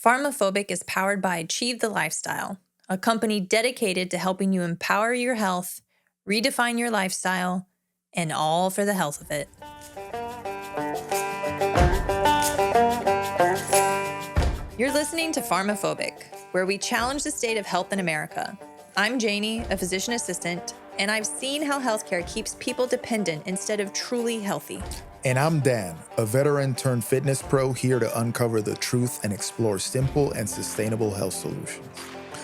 PharmaPhobic is powered by Achieve the Lifestyle, a company dedicated to helping you empower your health, redefine your lifestyle, and all for the health of it. You're listening to PharmaPhobic, where we challenge the state of health in America. I'm Janie, a physician assistant, and I've seen how healthcare keeps people dependent instead of truly healthy. And I'm Dan, a veteran turned fitness pro here to uncover the truth and explore simple and sustainable health solutions.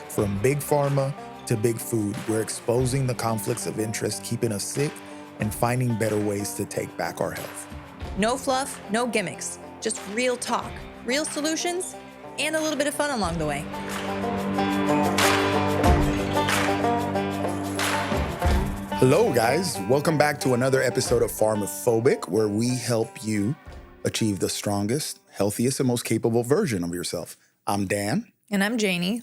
From big pharma to big food, we're exposing the conflicts of interest keeping us sick and finding better ways to take back our health. No fluff, no gimmicks, just real talk, real solutions, and a little bit of fun along the way. Hello, guys. Welcome back to another episode of PharmaPhobic, where we help you achieve the strongest, healthiest, and most capable version of yourself. I'm Dan. And I'm Janie.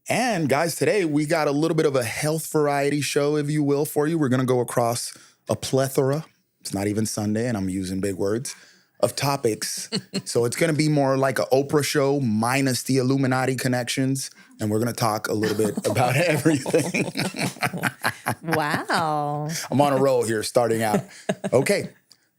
And guys, today we got a little bit of a health variety show, if you will, for you. We're going to go across a plethora. It's not even Sunday, and I'm using big words, of topics. So it's going to be more like an Oprah show minus the Illuminati connections. And we're going to talk a little bit about everything. Wow. I'm on a roll here starting out. Okay.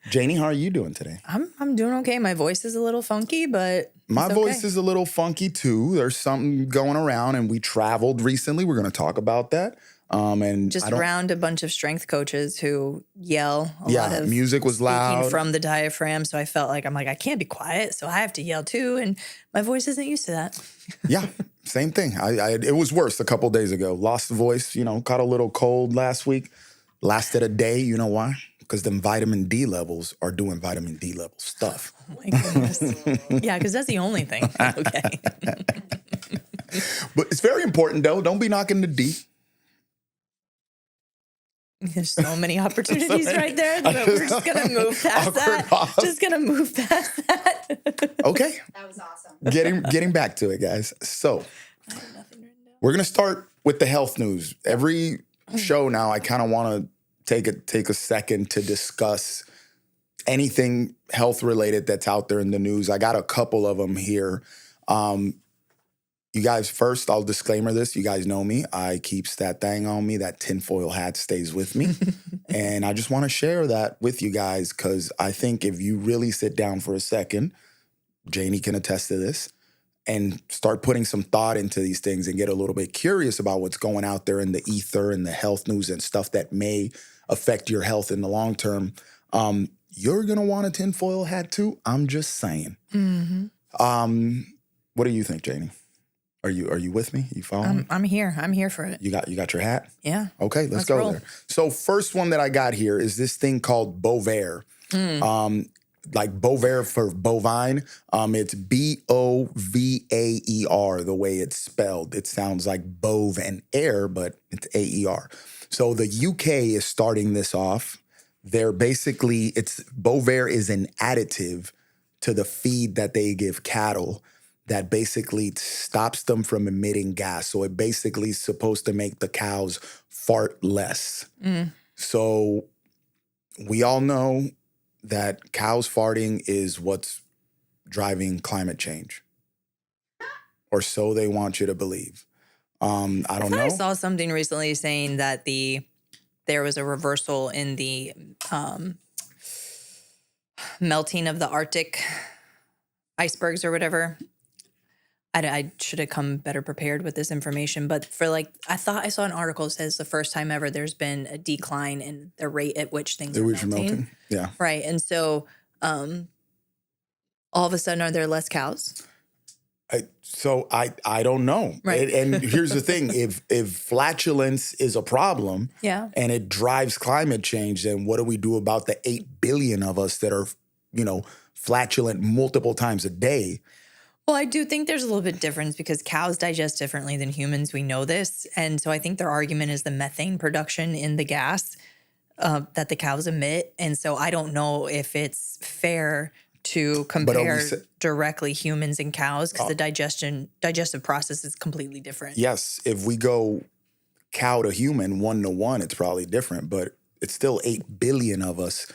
Janie, how are you doing today? I'm doing okay. My voice is a little funky, but my voice is a little funky too. There's something going around, and we traveled recently. We're going to talk about that. And just around a bunch of strength coaches who yell a lot of music was loud. Speaking from the diaphragm. So I felt like I can't be quiet. So I have to yell too. And my voice isn't used to that. Yeah, same thing. It was worse a couple days ago. Lost the voice, caught a little cold last week. Lasted a day. You know why? Because them vitamin D levels are doing vitamin D level stuff. Oh my goodness. Yeah, because that's the only thing. Okay. But it's very important though. Don't be knocking the D. There's so many opportunities right there that we're just going to move past that. Pause. Just going to move past that. Okay. That was awesome. Getting back to it, guys. So we're going to start with the health news. Every show now, I kind of want to take a second to discuss anything health related that's out there in the news. I got a couple of them here. You guys, first, I'll disclaimer this. You guys know me. I keeps that thing on me. That tinfoil hat stays with me. And I just want to share that with you guys because I think if you really sit down for a second, Janie can attest to this, and start putting some thought into these things and get a little bit curious about what's going out there in the ether and the health news and stuff that may affect your health in the long term, you're going to want a tinfoil hat too. I'm just saying. Mm-hmm. What do you think, Janie? Are you with me? You following me? I'm here. I'm here for it. You got your hat? Yeah. Okay, let's go roll there. So first one that I got here is this thing called Bovaer. Like Bovaer for bovine. It's Bovaer, the way it's spelled. It sounds like bove and air, but it's AER. So the UK is starting this off. Bovaer is an additive to the feed that they give cattle that basically stops them from emitting gas. So it basically is supposed to make the cows fart less. So we all know that cows farting is what's driving climate change. Or so they want you to believe. I don't know. I saw something recently saying that there was a reversal in the melting of the Arctic icebergs or whatever. I should have come better prepared with this information, but I thought I saw an article that says the first time ever there's been a decline in the rate at which things are melting. Yeah. Right. And so all of a sudden, are there less cows? I don't know. Right. And here's the thing. If flatulence is a problem and it drives climate change, then what do we do about the 8 billion of us that are, flatulent multiple times a day? Well, I do think there's a little bit difference because cows digest differently than humans. We know this. And so I think their argument is the methane production in the gas that the cows emit. And so I don't know if it's fair to compare directly humans and cows because the digestive process is completely different. Yes. If we go cow to human 1-to-1, it's probably different, but it's still 8 billion of us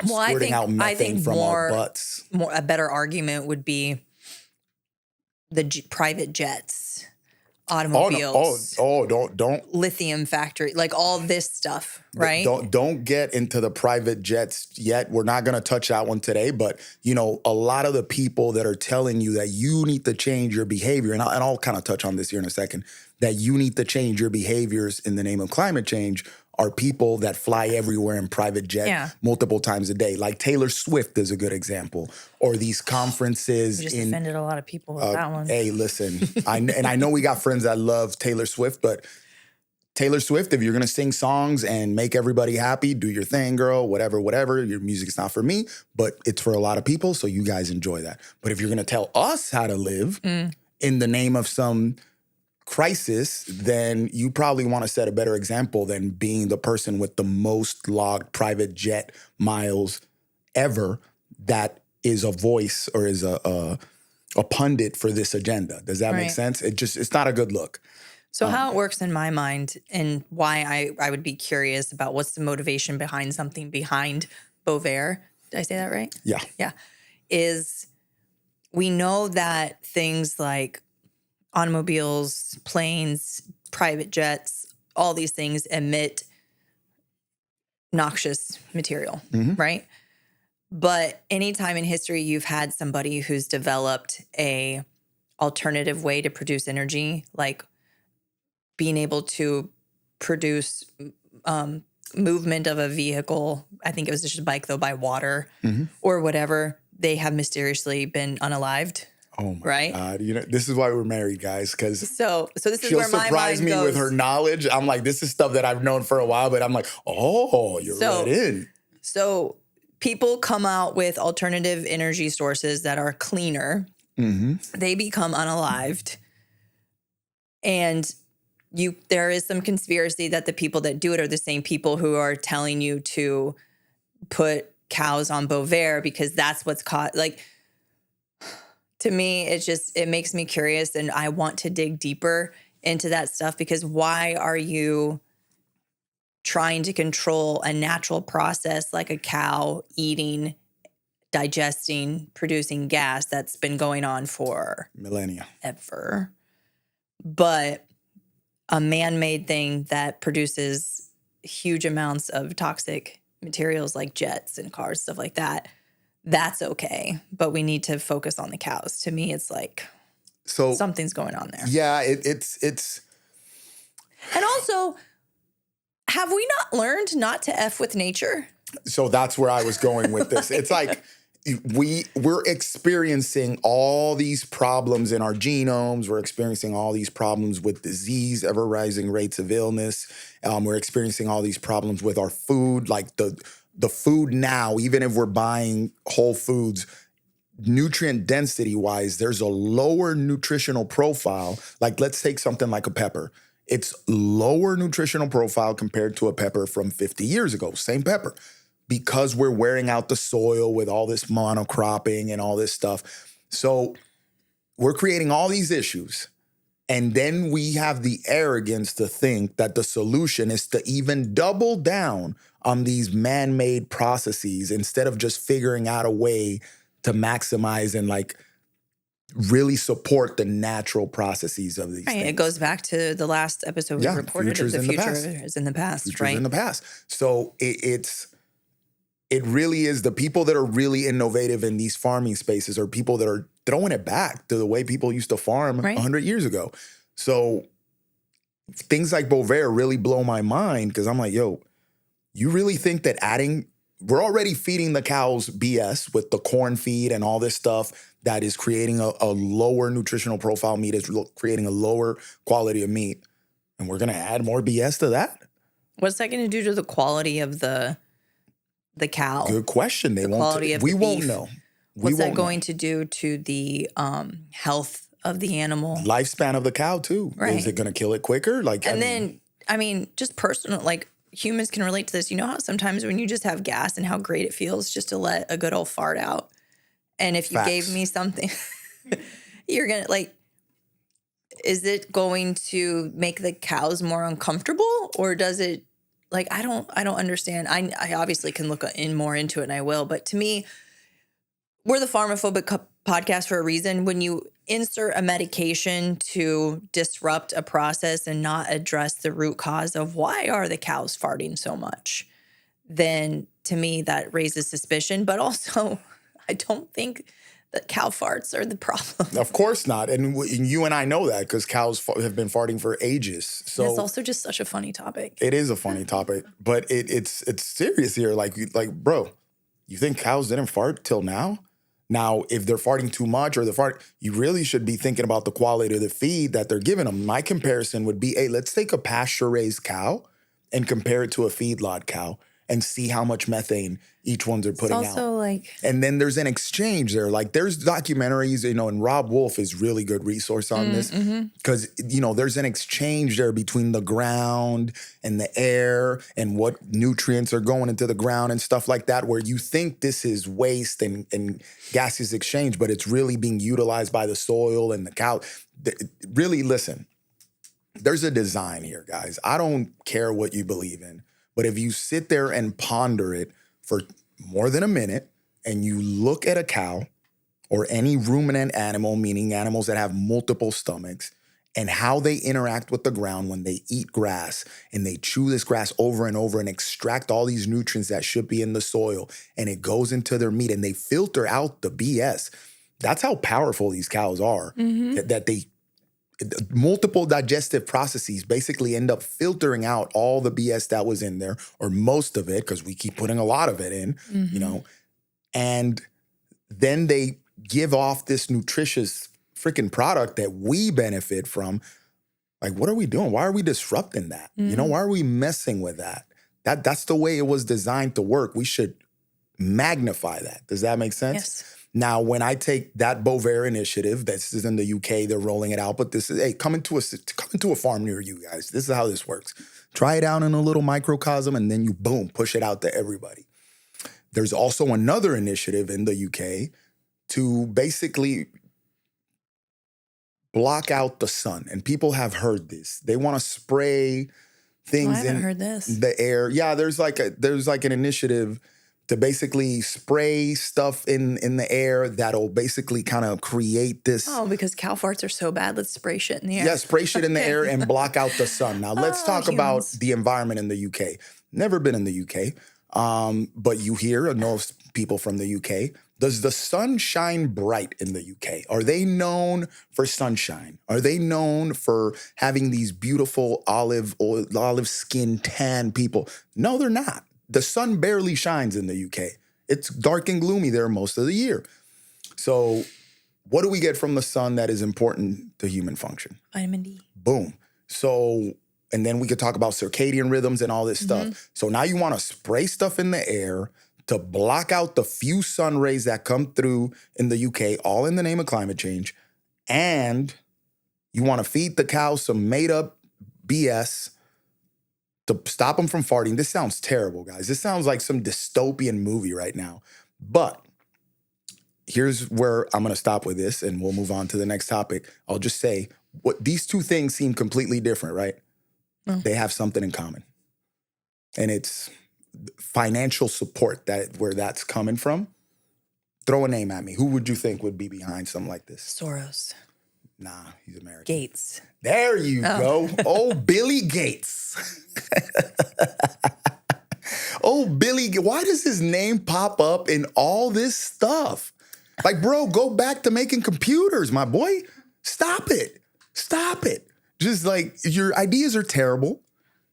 squirting out methane from our butts. A better argument would be private jets, Oh no! automobiles, Don't lithium factory, like all this stuff, right? don't get into the private jets yet. We're not going to touch that one today. But you know, a lot of the people that are telling you that you need to change your behavior, and I'll kind of touch on this here in a second, that you need to change your behaviors in the name of climate change, are people that fly everywhere in private jet multiple times a day. Like Taylor Swift is a good example. Or these conferences We just offended a lot of people with that one. Hey, listen, I know we got friends that love Taylor Swift, but Taylor Swift, if you're going to sing songs and make everybody happy, do your thing, girl, whatever. Your music's not for me, but it's for a lot of people, so you guys enjoy that. But if you're going to tell us how to live in the name of some crisis, then you probably want to set a better example than being the person with the most logged private jet miles ever that is a voice or is a pundit for this agenda. Does that make sense? It's not a good look. So how it works in my mind and why I would be curious about what's the motivation behind something behind Bovaer. Did I say that right? Yeah. Yeah. Is we know that things like automobiles, planes, private jets, all these things emit noxious material, right? But anytime in history you've had somebody who's developed a alternative way to produce energy, like being able to produce movement of a vehicle, I think it was just a bike though, by water or whatever, they have mysteriously been unalived. Oh my God! You know, this is why we're married, guys. Because so this is she'll where my surprise mind me goes. with her knowledge. I'm like, this is stuff that I've known for a while, but I'm like, oh, you're right in. So people come out with alternative energy sources that are cleaner. They become unalived, and there is some conspiracy that the people that do it are the same people who are telling you to put cows on Bovaer because that's what's caught. Like, to me, it makes me curious, and I want to dig deeper into that stuff because why are you trying to control a natural process like a cow eating, digesting, producing gas that's been going on for millennia ever? But a man-made thing that produces huge amounts of toxic materials like jets and cars, stuff like that, that's okay. But we need to focus on the cows. To me, it's like something's going on there. Yeah, it's. And also, have we not learned not to F with nature? So that's where I was going with this. It's like we're experiencing all these problems in our genomes. We're experiencing all these problems with disease, ever rising rates of illness. We're experiencing all these problems with our food, like the food now, even if we're buying whole foods, nutrient density wise, there's a lower nutritional profile. Like let's take something like a pepper. It's lower nutritional profile compared to a pepper from 50 years ago, same pepper. Because we're wearing out the soil with all this monocropping and all this stuff. So we're creating all these issues. And then we have the arrogance to think that the solution is to even double down on these man-made processes instead of just figuring out a way to maximize and like really support the natural processes of these things. It goes back to the last episode we recorded of the future is in the past, Future's right? in the past. So it really is the people that are really innovative in these farming spaces are people that are throwing it back to the way people used to farm 100 years ago. So things like Bovaer really blow my mind because I'm like, yo, you really think that we're already feeding the cows BS with the corn feed and all this stuff that is creating a lower nutritional profile meat, is creating a lower quality of meat. And we're going to add more BS to that? What's that going to do to the quality of the cow? Good question. We won't know. What's that going to do to the health of the animal? Lifespan of the cow too. Right. Is it going to kill it quicker? Just personal, like humans can relate to this. You know how sometimes when you just have gas and how great it feels just to let a good old fart out. And if you gave me something, you're going to is it going to make the cows more uncomfortable or does it I don't understand. I obviously can look more into it and I will. But to me, we're the PharmaPhobic podcast for a reason. When you insert a medication to disrupt a process and not address the root cause of why are the cows farting so much, then to me that raises suspicion. But also, I don't think that cow farts are the problem. Of course not. And you and I know that because cows have been farting for ages. So And it's also just such a funny topic. it is a funny topic, but it's serious here. Like, bro, you think cows didn't fart till now? Now, if they're farting too much or you really should be thinking about the quality of the feed that they're giving them. My comparison would be, hey, let's take a pasture-raised cow and compare it to a feedlot cow and see how mumuch methane each ones are putting out. Also, like, And then there's an exchange there. Like there's documentaries, and Rob Wolf is really good resource on this because, there's an exchange there between the ground and the air and what nutrients are going into the ground and stuff like that, where you think this is waste and gaseous exchange, but it's really being utilized by the soil and the cow. Really, listen, there's a design here, guys. I don't care what you believe in, but if you sit there and ponder it for more than a minute and you look at a cow or any ruminant animal, meaning animals that have multiple stomachs, and how they interact with the ground when they eat grass and they chew this grass over and over and extract all these nutrients that should be in the soil, and it goes into their meat and they filter out the BS. That's how powerful these cows are, that they multiple digestive processes basically end up filtering out all the BS that was in there, or most of it, because we keep putting a lot of it in, and then they give off this nutritious freaking product that we benefit from. Like, what are we doing? Why are we disrupting that? Why are we messing with that? That's the way it was designed to work. We should magnify that. Does that make sense? yes. Now, when I take that Bovaer initiative, this is in the UK, they're rolling it out, but this is, hey, come into a farm near you guys. This is how this works. Try it out in a little microcosm, and then you, boom, push it out to everybody. There's also another initiative in the UK to basically block out the sun. And people have heard this. They want to spray things I haven't heard this. the air. Yeah, there's like an initiative to basically spray stuff in the air that'll basically kind of create this. Oh, because cow farts are so bad. Let's spray shit in the air. Yeah, spray shit in the air and block out the sun. Now, let's talk about the environment in the UK. Never been in the UK, but you know people from the UK. Does the sun shine bright in the UK? Are they known for sunshine? Are they known for having these beautiful olive skin tan people? No, they're not. The sun barely shines in the UK. It's dark and gloomy there most of the year. So what do we get from the sun that is important to human function? Vitamin D. Boom. So, and then we could talk about circadian rhythms and all this stuff. So now you want to spray stuff in the air to block out the few sun rays that come through in the UK, all in the name of climate change. And you want to feed the cows some made up BS to stop them from farting. This sounds terrible, guys. This sounds like some dystopian movie right now. But here's where I'm going to stop with this, and we'll move on to the next topic. I'll just say, what these two things seem completely different, right? They have something in common. And it's financial support, where that's coming from. Throw a name at me. Who would you think would be behind something like this? Soros. Nah, he's American. Gates. There you go. Oh, Billy Gates. Oh, Billy. Why does his name pop up in all this stuff? Like, bro, go back to making computers, my boy. Stop it. Stop it. Just like, your ideas are terrible.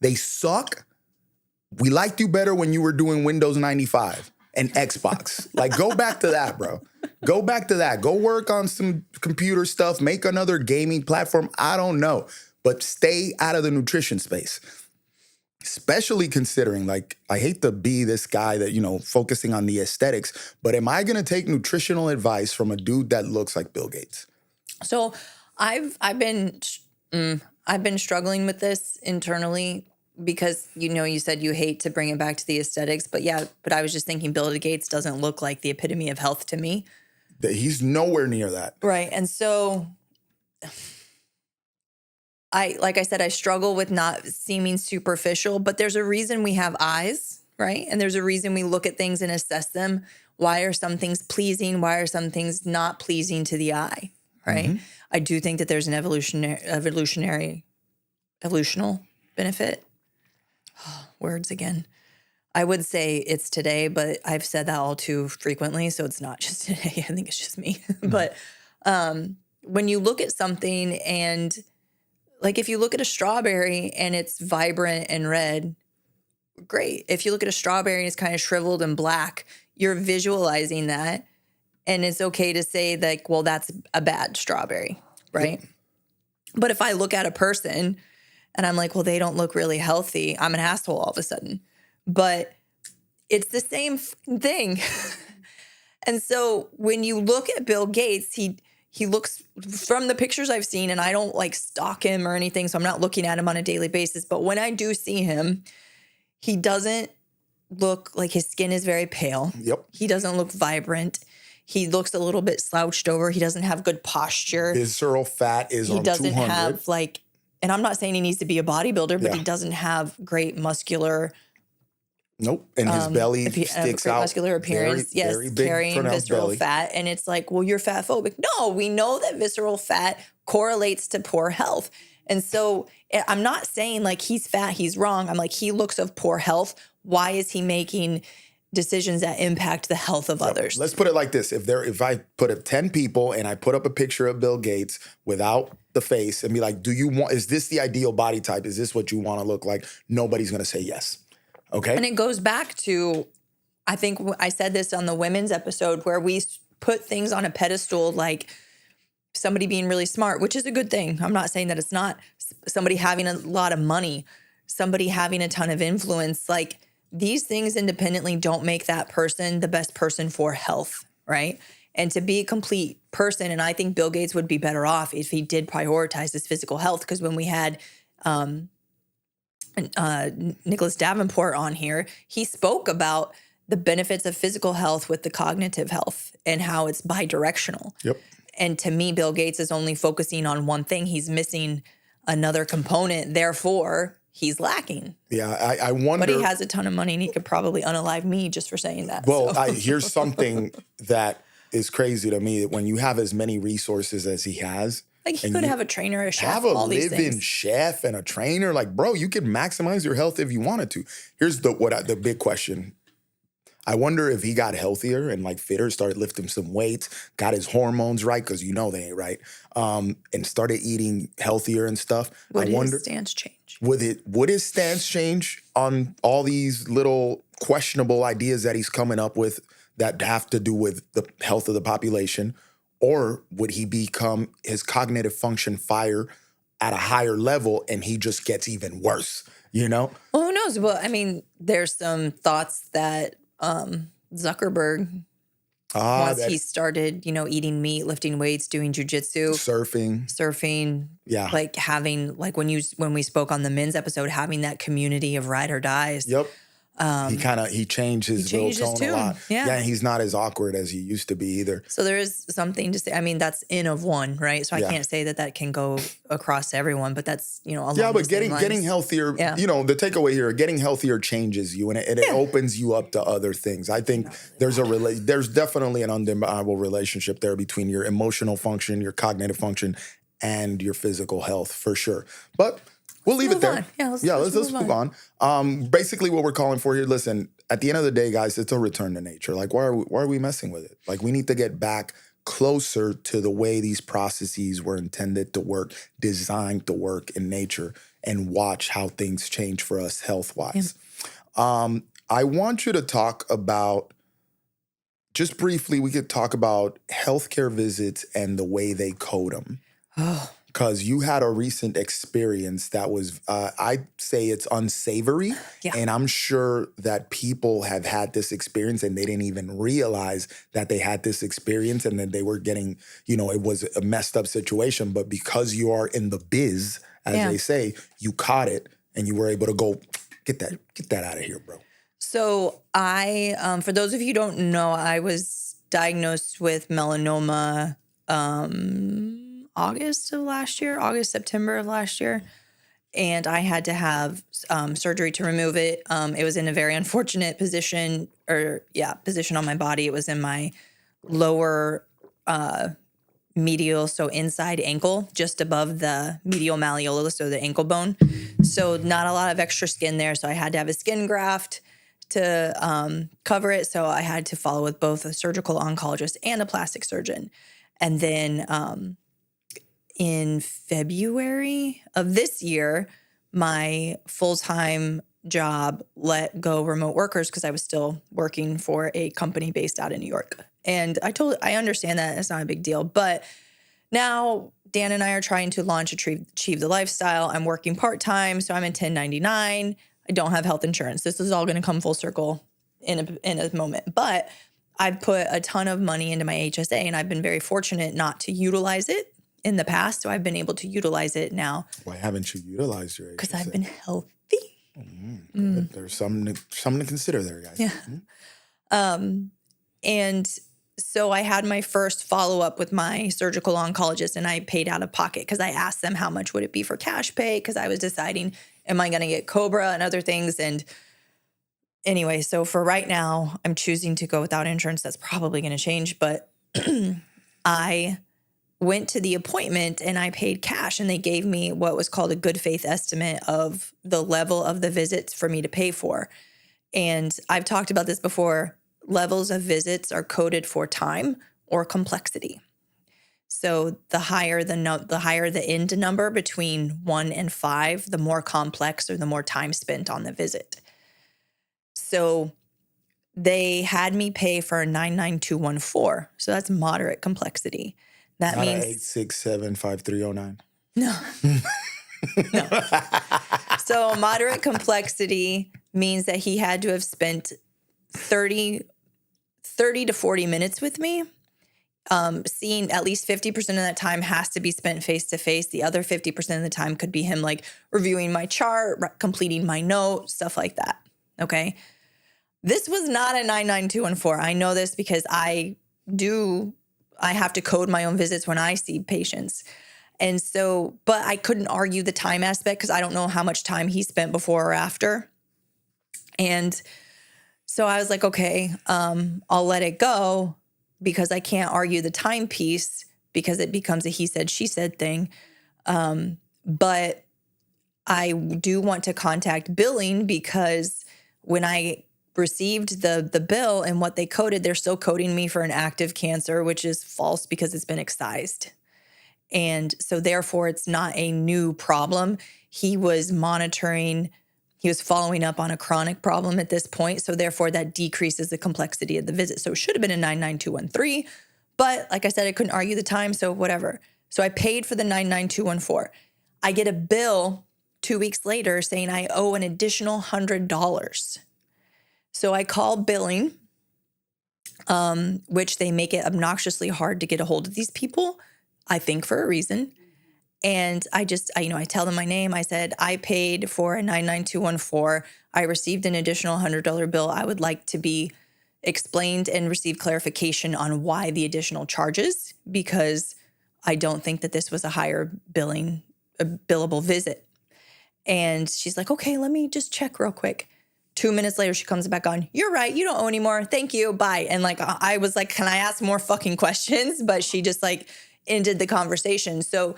They suck. We liked you better when you were doing Windows 95 and Xbox. Like, go back to that, bro. Go back to that. Go work on some computer stuff. Make another gaming platform. I don't know. But stay out of the nutrition space. Especially considering, like, I hate to be this guy that, focusing on the aesthetics, but am I going to take nutritional advice from a dude that looks like Bill Gates? So I've been struggling with this internally because, you said you hate to bring it back to the aesthetics, but I was just thinking Bill Gates doesn't look like the epitome of health to me. He's nowhere near that. Right. And so like I said, I struggle with not seeming superficial, but there's a reason we have eyes, right? And there's a reason we look at things and assess them Why are some things pleasing? Why are some things not pleasing to the eye? Right. I do think that there's an evolutionary benefit. Words again. I would say it's today, but I've said that all too frequently. So it's not just today. I think it's just me. But when you look at something and like if you look at a strawberry and it's vibrant and red, great. If you look at a strawberry and it's kind of shriveled and black, you're visualizing that. And it's okay to say like, well, that's a bad strawberry, right? Yep. But if I look at a person and I'm like, well, they don't look really healthy, I'm an asshole all of a sudden. But it's the same thing. And so when you look at Bill Gates, he looks, from the pictures I've seen, and I don't like stalk him or anything, so I'm not looking at him on a daily basis. But when I do see him, he doesn't look like, his skin is very pale. Yep. He doesn't look vibrant. He looks a little bit slouched over. He doesn't have good posture. Visceral fat is on 200. He doesn't have like, and I'm not saying he needs to be a bodybuilder, but he doesn't have great muscular. Nope. And his belly sticks out. Muscular appearance. Very big, carrying visceral fat. And it's like, well, you're fat phobic. No, we know that visceral fat correlates to poor health. And so I'm not saying like he's fat, he's wrong. I'm like, he looks of poor health. Why is he making decisions that impact the health of others? Let's put it like this. If I put up 10 people and I put up a picture of Bill Gates without the face and be like, is this the ideal body type? Is this what you want to look like? Nobody's going to say yes. Okay. And it goes back to, I think I said this on the women's episode where we put things on a pedestal, like somebody being really smart, which is a good thing. I'm not saying that it's not. Somebody having a lot of money, somebody having a ton of influence, like these things independently don't make that person the best person for health, right? And to be a complete person, and I think Bill Gates would be better off if he did prioritize his physical health, because when we had Nicholas Davenport on here, he spoke about the benefits of physical health with the cognitive health and how it's bi-directional. Yep. And to me, Bill Gates is only focusing on one thing. He's missing another component. Therefore, he's lacking. Yeah, I wonder. But he has a ton of money, and he could probably unalive me just for saying that. Well, here's something that is crazy to me. That when you have as many resources as he has, like he could have a trainer, a chef, have a all these live-in things. chef and a trainer. Like, bro, you could maximize your health if you wanted to. Here's the big question. I wonder if he got healthier and like fitter, started lifting some weights, got his hormones right, because you know they ain't right, and started eating healthier and stuff. Would his stance change? Would his stance change on all these little questionable ideas that he's coming up with that have to do with the health of the population? Or would he become his cognitive function fire at a higher level and he just gets even worse, you know? Well, who knows? Well, I mean, there's some thoughts that Zuckerberg, once he started, eating meat, lifting weights, doing jujitsu, surfing, yeah, like having, like when we spoke on the men's episode, having that community of ride or dies. Yep. He changed his little tone a lot. Yeah. And he's not as awkward as he used to be either. So there is something to say. I mean, that's N of one, right? So I can't say that can go across everyone, but that's, along but getting healthier, the takeaway here, getting healthier changes you and it opens you up to other things. I think there's definitely an undeniable relationship there between your emotional function, your cognitive function, and your physical health for sure. But we'll leave it there. Let's move on. Basically, what we're calling for here, listen, at the end of the day, guys, it's a return to nature. Like, why are we messing with it? Like, we need to get back closer to the way these processes were intended to work, designed to work in nature, and watch how things change for us health-wise. Yeah. I want you to talk about, just briefly, we could talk about healthcare visits and the way they code them. Oh. Because you had a recent experience that was, I'd say it's unsavory. Yeah. And I'm sure that people have had this experience and they didn't even realize that they had this experience and that they were getting, it was a messed up situation. But because you are in the biz, as they say, you caught it and you were able to go, get that out of here, bro. So I, for those of you who don't know, I was diagnosed with melanoma August, September of last year. and I had to have surgery to remove it. It was in a very unfortunate position on my body. It was in my lower medial, so inside ankle, just above the medial malleolus, so the ankle bone. So not a lot of extra skin there. So I had to have a skin graft to cover it. So I had to follow with both a surgical oncologist and a plastic surgeon. And then in February of this year, my full-time job let go remote workers because I was still working for a company based out in New York. And I understand that it's not a big deal, but now Dan and I are trying to launch Achieve the Lifestyle. I'm working part-time, so I'm in 1099. I don't have health insurance. This is all going to come full circle in a moment. But I've put a ton of money into my HSA, and I've been very fortunate not to utilize it in the past. So I've been able to utilize it now. Why haven't you utilized your HSA? Because I've been healthy. Good. There's something to consider there, guys. Yeah. And so I had my first follow-up with my surgical oncologist, and I paid out of pocket because I asked them how much would it be for cash pay, because I was deciding, am I going to get COBRA and other things? And anyway, so for right now, I'm choosing to go without insurance. That's probably going to change, but I went to the appointment and I paid cash, and they gave me what was called a good faith estimate of the level of the visits for me to pay for. And I've talked about this before. Levels of visits are coded for time or complexity. So the higher the end number between 1 and 5, the more complex or the more time spent on the visit. So they had me pay for a 99214. So that's moderate complexity. That Not means 8675309. No. No. So moderate complexity means that he had to have spent 30 to 40 minutes with me. Seeing at least 50% of that time has to be spent face-to-face. The other 50% of the time could be him like reviewing my chart, completing my note, stuff like that. Okay. This was not a 99214. I know this because I have to code my own visits when I see patients. And so, but I couldn't argue the time aspect because I don't know how much time he spent before or after. And so I was like, okay, I'll let it go because I can't argue the time piece because it becomes a he said, she said thing. But I do want to contact billing because when I received the bill and what they coded, they're still coding me for an active cancer, which is false because it's been excised. And so therefore it's not a new problem. He was following up on a chronic problem at this point. So therefore that decreases the complexity of the visit. So it should have been a 99213, but like I said, I couldn't argue the time. So whatever. So I paid for the 99214. I get a bill 2 weeks later saying I owe an additional $100. So I call billing, which they make it obnoxiously hard to get a hold of these people, I think for a reason. And I tell them my name. I said, I paid for a 99214. I received an additional $100 bill. I would like to be explained and receive clarification on why the additional charges, because I don't think that this was a higher billable visit. And she's like, okay, let me just check real quick. 2 minutes later, she comes back on, you're right, you don't owe anymore. Thank you, bye. And like, I was like, can I ask more fucking questions? But she just like ended the conversation. So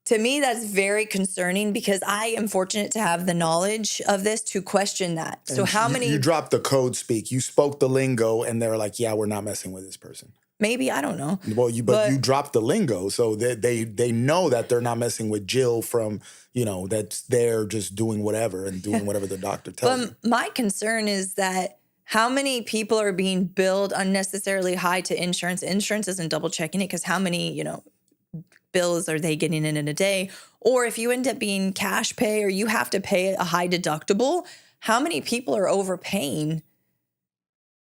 to me, that's very concerning because I am fortunate to have the knowledge of this to question that. So And how many? You dropped the code speak. You spoke the lingo, and they're like, "Yeah, we're not messing with this person." Maybe, I don't know. Well, but you dropped the lingo, so they know that they're not messing with Jill from that's there just doing whatever and doing whatever the doctor tells them. But my concern is that how many people are being billed unnecessarily high to insurance? Insurance isn't double checking it because how many bills are they getting in a day? Or if you end up being cash pay or you have to pay a high deductible, how many people are overpaying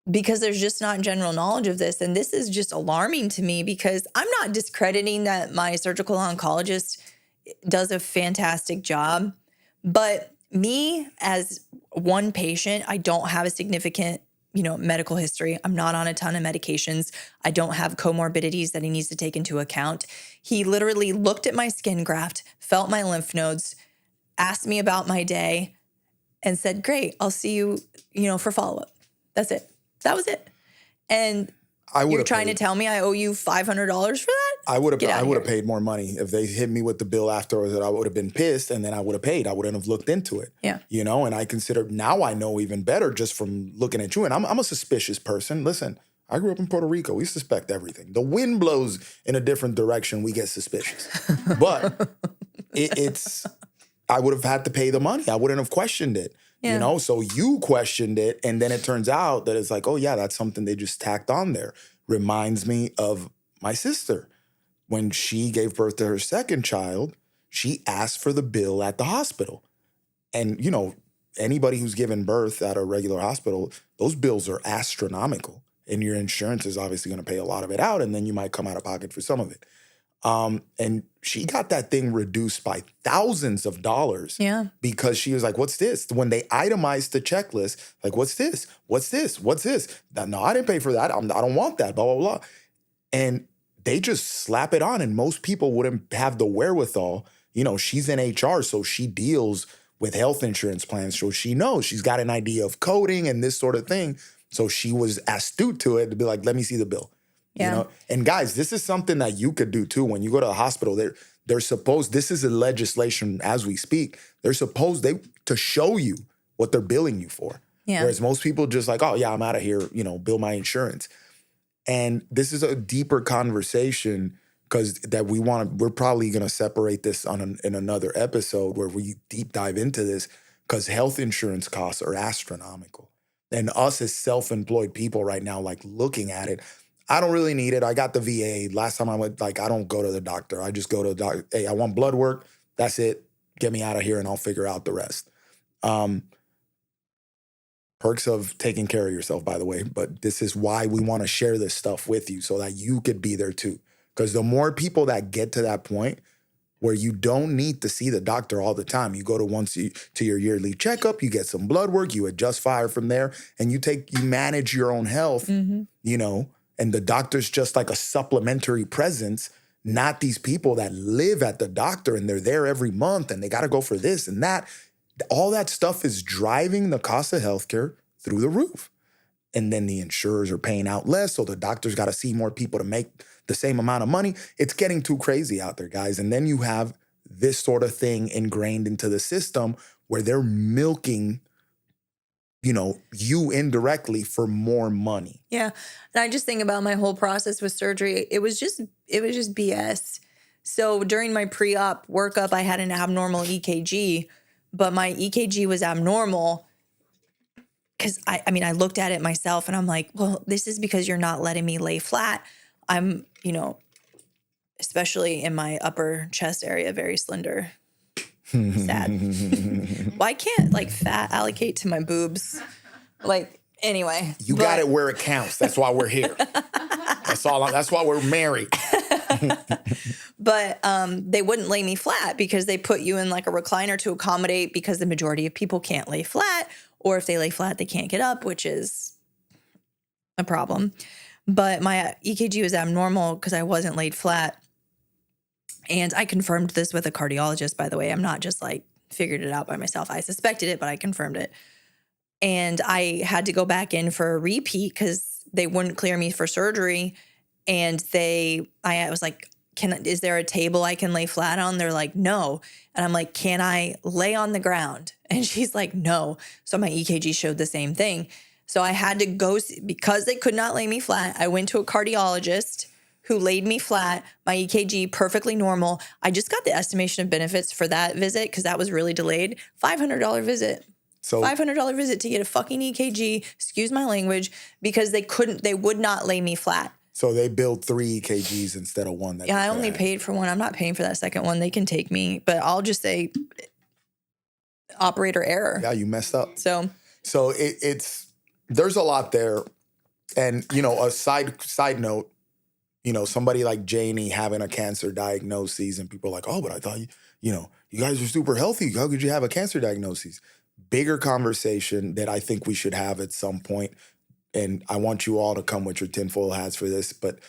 because there's just not general knowledge of this? And this is just alarming to me because I'm not discrediting that my surgical oncologist does a fantastic job, but me as one patient, I don't have a significant medical history. I'm not on a ton of medications. I don't have comorbidities that he needs to take into account. He literally looked at my skin graft, felt my lymph nodes, asked me about my day, and said, great, I'll see you, for follow-up. That's it. That was it. And you're trying to tell me I owe you $500 for that? I would have paid more money if they hit me with the bill afterwards. That I would have been pissed, and then I would have paid. I wouldn't have looked into it. Yeah. And I consider now I know even better just from looking at you. And I'm a suspicious person. Listen, I grew up in Puerto Rico. We suspect everything. The wind blows in a different direction, we get suspicious. But it's I would have had to pay the money. I wouldn't have questioned it. Yeah. So you questioned it, and then it turns out that it's like, oh yeah, that's something they just tacked on there. Reminds me of my sister. When she gave birth to her second child, she asked for the bill at the hospital. And, anybody who's given birth at a regular hospital, those bills are astronomical. And your insurance is obviously going to pay a lot of it out, and then you might come out of pocket for some of it. And she got that thing reduced by thousands of dollars. Yeah. Because she was like, what's this? When they itemized the checklist, like, what's this? What's this? What's this? No, I didn't pay for that. I don't want that, blah, blah, blah. And they just slap it on, and most people wouldn't have the wherewithal. She's in HR, so she deals with health insurance plans, so she knows. She's got an idea of coding and this sort of thing. So she was astute to it to be like, let me see the bill. Yeah. And guys, this is something that you could do too. When you go to the hospital, they're supposed, this is a legislation as we speak, they're supposed to show you what they're billing you for. Yeah. Whereas most people just like, oh yeah, I'm out of here, bill my insurance. And this is a deeper conversation because we're probably going to separate this in another episode where we deep dive into this, because health insurance costs are astronomical. And us as self-employed people right now, like looking at it, I don't really need it. I got the VA. Last time I went, I don't go to the doctor. I just go to the doctor. Hey, I want blood work. That's it. Get me out of here and I'll figure out the rest. Perks of taking care of yourself, by the way. But this is why we want to share this stuff with you so that you could be there too. Because the more people that get to that point where you don't need to see the doctor all the time, you go to your yearly checkup, you get some blood work, you adjust fire from there, and you manage your own health, and the doctor's just like a supplementary presence, not these people that live at the doctor and they're there every month and they got to go for this and that. All that stuff is driving the cost of healthcare through the roof. And then the insurers are paying out less, so the doctor's got to see more people to make the same amount of money. It's getting too crazy out there, guys. And then you have this sort of thing ingrained into the system where they're milking, you indirectly for more money. Yeah. And I just think about my whole process with surgery. It was just BS. So during my pre-op workup, I had an abnormal EKG, but my EKG was abnormal because I looked at it myself and I'm like, well, this is because you're not letting me lay flat. I'm, especially in my upper chest area, very slender. Sad. Why can't fat allocate to my boobs? Anyway. You got it where it counts. That's why we're here. That's why we're married. But they wouldn't lay me flat because they put you in a recliner to accommodate, because the majority of people can't lay flat, or if they lay flat, they can't get up, which is a problem. But my EKG was abnormal because I wasn't laid flat. And I confirmed this with a cardiologist, by the way. I'm not just figured it out by myself. I suspected it, but I confirmed it. And I had to go back in for a repeat because they wouldn't clear me for surgery. And I was like, is there a table I can lay flat on? They're like, no. And I'm like, can I lay on the ground? And she's like, no. So my EKG showed the same thing. So I had to go, because they could not lay me flat, I went to a cardiologist who laid me flat, my EKG perfectly normal. I just got the estimation of benefits for that visit because that was really delayed. $500 visit. So $500 visit to get a fucking EKG, excuse my language, because they would not lay me flat. So they billed 3 EKGs instead of one. I only paid for one. I'm not paying for that second one. They can take me, but I'll just say operator error. Yeah, you messed up. So it's there's a lot there. And, a side note, somebody like Janie having a cancer diagnosis, and people are like, oh, but I thought, you guys are super healthy. How could you have a cancer diagnosis? Bigger conversation that I think we should have at some point. And I want you all to come with your tinfoil hats for this. But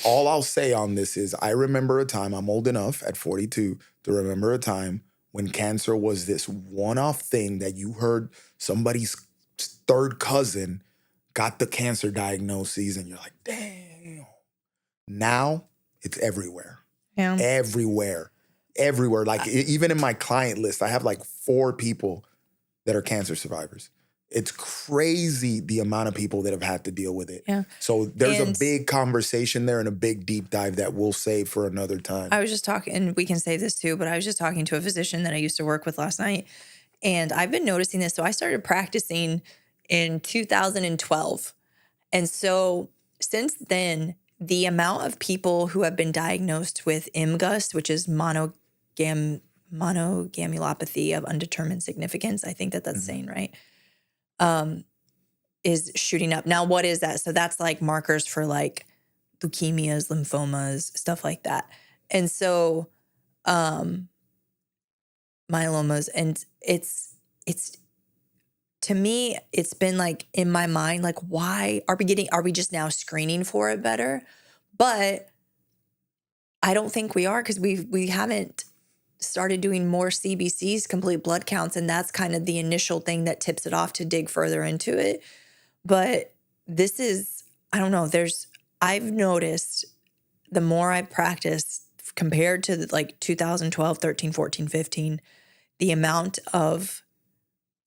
all I'll say on this is I remember a time, I'm old enough at 42 to remember a time when cancer was this one-off thing that you heard somebody's third cousin got the cancer diagnosis and you're like, damn. Now it's everywhere. Yeah. Everywhere. Like even in my client list, I have like 4 people that are cancer survivors. It's crazy the amount of people that have had to deal with it. Yeah. So there's a big conversation there and a big deep dive that we'll save for another time. I was just talking, and we can save this too, but I was just talking to a physician that I used to work with last night, and I've been noticing this. So I started practicing in 2012. And so since then, the amount of people who have been diagnosed with MGUS, which is monogamulopathy of undetermined significance, I think that's saying right, is shooting up. Now, what is that? So that's like markers for like leukemias, lymphomas, stuff like that. And so myelomas, and it's to me, it's been like in my mind, like, why are we just now screening for it better? But I don't think we are, because we haven't started doing more CBCs, complete blood counts, and that's kind of the initial thing that tips it off to dig further into it. But this is, I don't know, I've noticed the more I practice compared to like 2012, 13, 14, 15, the amount of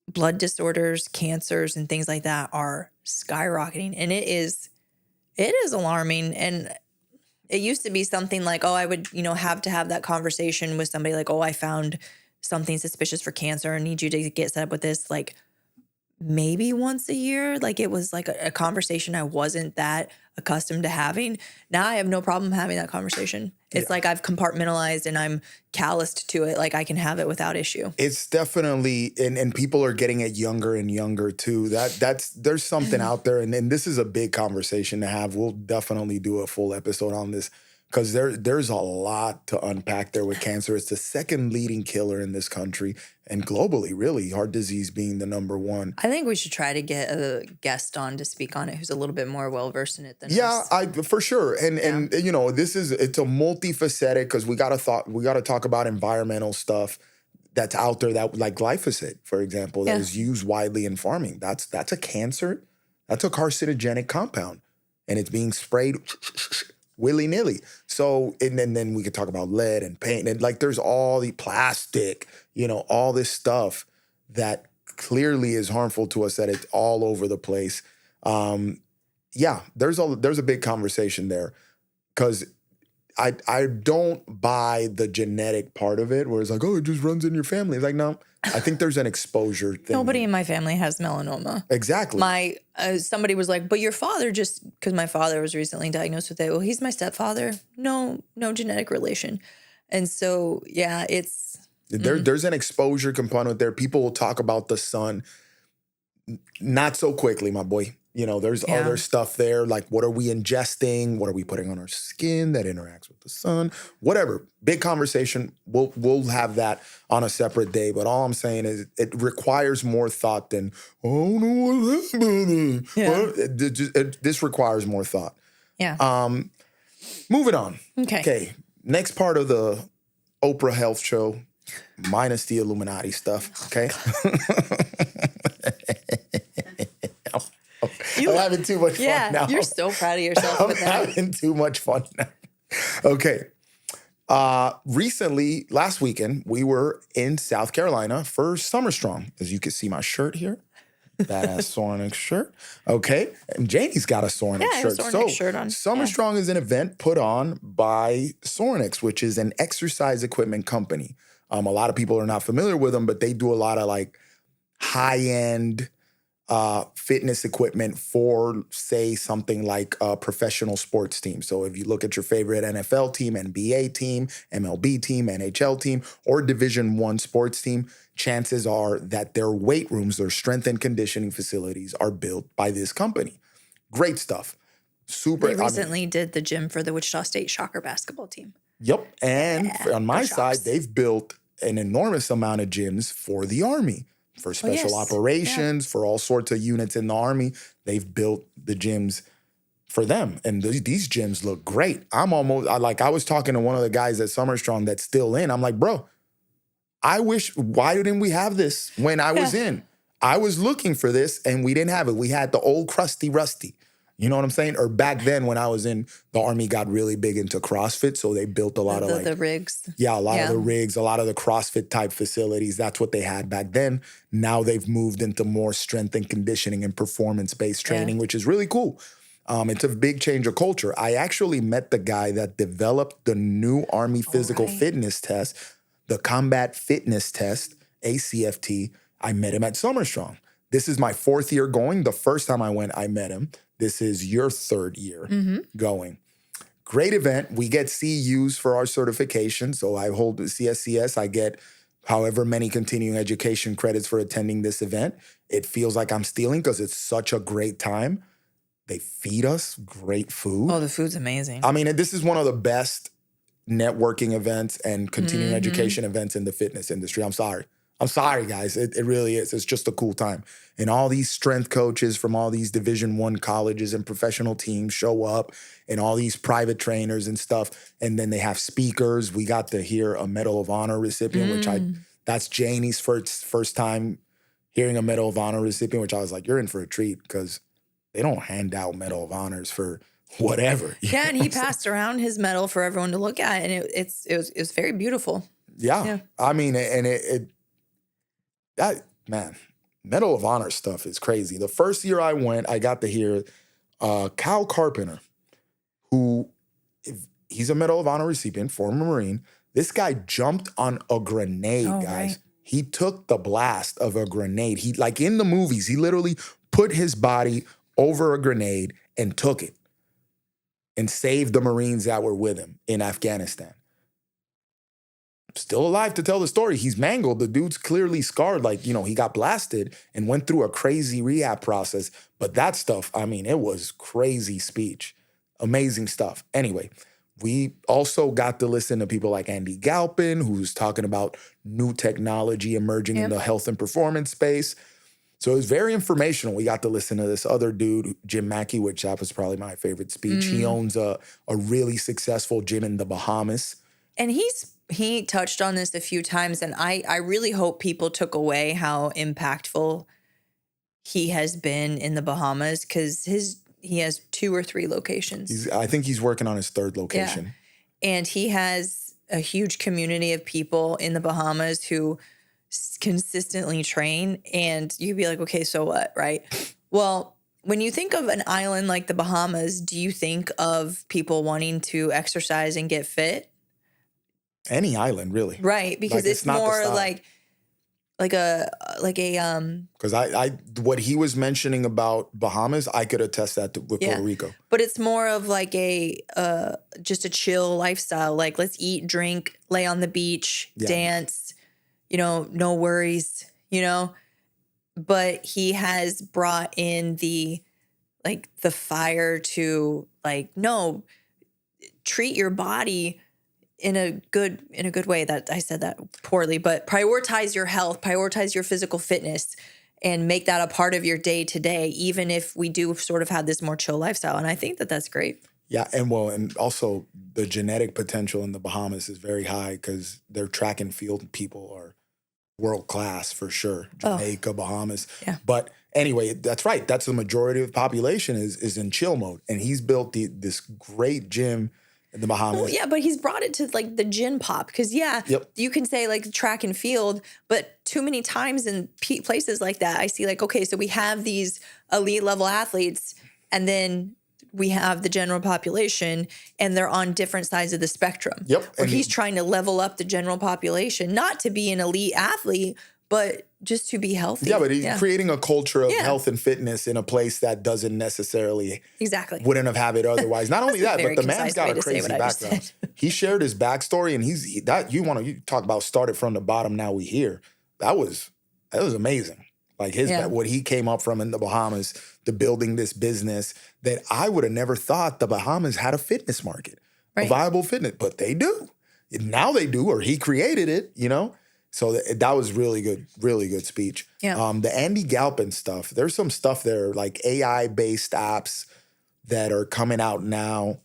blood disorders, cancers, and things like that are skyrocketing. And it is alarming. And it used to be something like, oh, I would, have to have that conversation with somebody like, oh, I found something suspicious for cancer and need you to get set up with this, like maybe once a year. Like it was like a conversation I wasn't that accustomed to having. Now I have no problem having that conversation. It's like I've compartmentalized and I'm calloused to it. Like I can have it without issue. It's definitely, and people are getting it younger and younger too. There's something out there, and this is a big conversation to have. We'll definitely do a full episode on this, because there's a lot to unpack there with cancer. It's the second leading killer in this country and globally, really, heart disease being the number one. I think we should try to get a guest on to speak on it who's a little bit more well-versed in it than us. For sure. And it's a multifaceted, because we got to talk about environmental stuff that's out there, that like glyphosate, for example, that is used widely in farming. That's a cancer. That's a carcinogenic compound, and it's being sprayed willy-nilly. So, and then we could talk about lead and paint, and like there's all the plastic, all this stuff that clearly is harmful to us, that it's all over the place. There's a big conversation there, because I don't buy the genetic part of it, where it's like, oh, it just runs in your family. It's like, no, I think there's an exposure thing. Nobody in my family has melanoma. Exactly. Somebody was like, but your father, just because my father was recently diagnosed with it. Well, he's my stepfather. No genetic relation. And so, there's an exposure component there. People will talk about the sun. Not so quickly, my boy. There's other stuff there, like what are we ingesting? What are we putting on our skin that interacts with the sun? Whatever. Big conversation. We'll have that on a separate day. But all I'm saying is it requires more thought than, oh, no, what's happening? Yeah. This requires more thought. Yeah. Moving on. Okay. Next part of the Oprah Health Show, minus the Illuminati stuff. Okay. I'm having too much fun now. You're so proud of yourself with that. I'm having too much fun now. Okay. Recently, last weekend, we were in South Carolina for Summer Strong. As you can see my shirt here. Badass Sornix shirt. Okay. And Janie's got a Sornix shirt. Sornix shirt on. Summer Strong is an event put on by Sornix, which is an exercise equipment company. A lot of people are not familiar with them, but they do a lot of like high-end fitness equipment for, say, something like a professional sports team. So if you look at your favorite NFL team, NBA team, MLB team, NHL team, or Division I sports team, chances are that their weight rooms, their strength and conditioning facilities are built by this company. Great stuff. Super. They recently did the gym for the Wichita State Shocker basketball team. Yep. And on my side, they've built an enormous amount of gyms for the Army. For special operations, for all sorts of units in the Army, they've built the gyms for them. And these gyms look great. I was talking to one of the guys at Summer Strong that's still in. I'm like, bro, I wish, why didn't we have this when I was in? I was looking for this and we didn't have it. We had the old crusty rusty. You know what I'm saying? Or back then when I was in, the Army got really big into CrossFit. So they built a lot of like the rigs. Yeah, a lot of the rigs, a lot of the CrossFit type facilities. That's what they had back then. Now they've moved into more strength and conditioning and performance-based training, which is really cool. It's a big change of culture. I actually met the guy that developed the new Army physical fitness test, the Combat Fitness Test, ACFT. I met him at Summer Strong. This is my 4th year going. The first time I went, I met him. This is your 3rd year going. Great event. We get CUs for our certification. So I hold the CSCS. I get however many continuing education credits for attending this event. It feels like I'm stealing because it's such a great time. They feed us great food. Oh, the food's amazing. I mean, this is one of the best networking events and continuing education events in the fitness industry. I'm sorry, guys. It really is. It's just a cool time. And all these strength coaches from all these Division I colleges and professional teams show up, and all these private trainers and stuff. And then they have speakers. We got to hear a Medal of Honor recipient, that's Janie's first time hearing a Medal of Honor recipient, which I was like, you're in for a treat because they don't hand out Medal of Honors for whatever. Yeah, and he passed around his medal for everyone to look at, and it was very beautiful. Yeah. I mean, and that, man, Medal of Honor stuff is crazy. The first year I went, I got to hear Kyle Carpenter, who, he's a Medal of Honor recipient, former Marine. This guy jumped on a grenade, guys. Right. He took the blast of a grenade. He, like in the movies, he literally put his body over a grenade and took it and saved the Marines that were with him in Afghanistan. Still alive to tell the story. He's mangled. The dude's clearly scarred. Like, you know, he got blasted and went through a crazy rehab process. But that stuff, I mean, it was crazy speech. Amazing stuff. Anyway, we also got to listen to people like Andy Galpin, who's talking about new technology emerging in the health and performance space. So it was very informational. We got to listen to this other dude, Jim Mackey, which that was probably my favorite speech. He owns a really successful gym in the Bahamas. And he touched on this a few times, and I really hope people took away how impactful he has been in the Bahamas, because he has 2 or 3 locations. I think he's working on his 3rd location. Yeah. And he has a huge community of people in the Bahamas who consistently train, and you'd be like, okay, so what, right? Well, when you think of an island like the Bahamas, do you think of people wanting to exercise and get fit? Any island, really. Right, because it's more like a because I what he was mentioning about Bahamas, I could attest that with Puerto Rico. But it's more of like a just a chill lifestyle. Like, let's eat, drink, lay on the beach, dance, no worries, But he has brought in the fire to no, treat your body in a good way. That I said that poorly, but prioritize your health, prioritize your physical fitness, and make that a part of your day to day, even if we do sort of have this more chill lifestyle. And I think that that's great. Yeah, and also the genetic potential in the Bahamas is very high because their track and field people are world class for sure. Jamaica, Bahamas. Yeah. But anyway, that's right. That's the majority of the population is in chill mode. And he's built this great gym in the Bahamas. Well, yeah, but he's brought it to the gin pop because you can say track and field, but too many times in places like that, I see okay, so we have these elite level athletes, and then we have the general population, and they're on different sides of the spectrum. Yep. Where he's trying to level up the general population, not to be an elite athlete, but just to be healthy. Yeah, but he's creating a culture of health and fitness in a place that doesn't necessarily wouldn't have it otherwise. Not only that, but the man's got a crazy background. He shared his backstory, and you talk about started from the bottom. Now we here. That was amazing. What he came up from in the Bahamas to building this business that I would have never thought the Bahamas had a fitness market, a viable fitness, but they do. Now they do, or he created it, So that was really good speech. Yeah. The Andy Galpin stuff, there's some stuff there like AI-based apps that are coming out now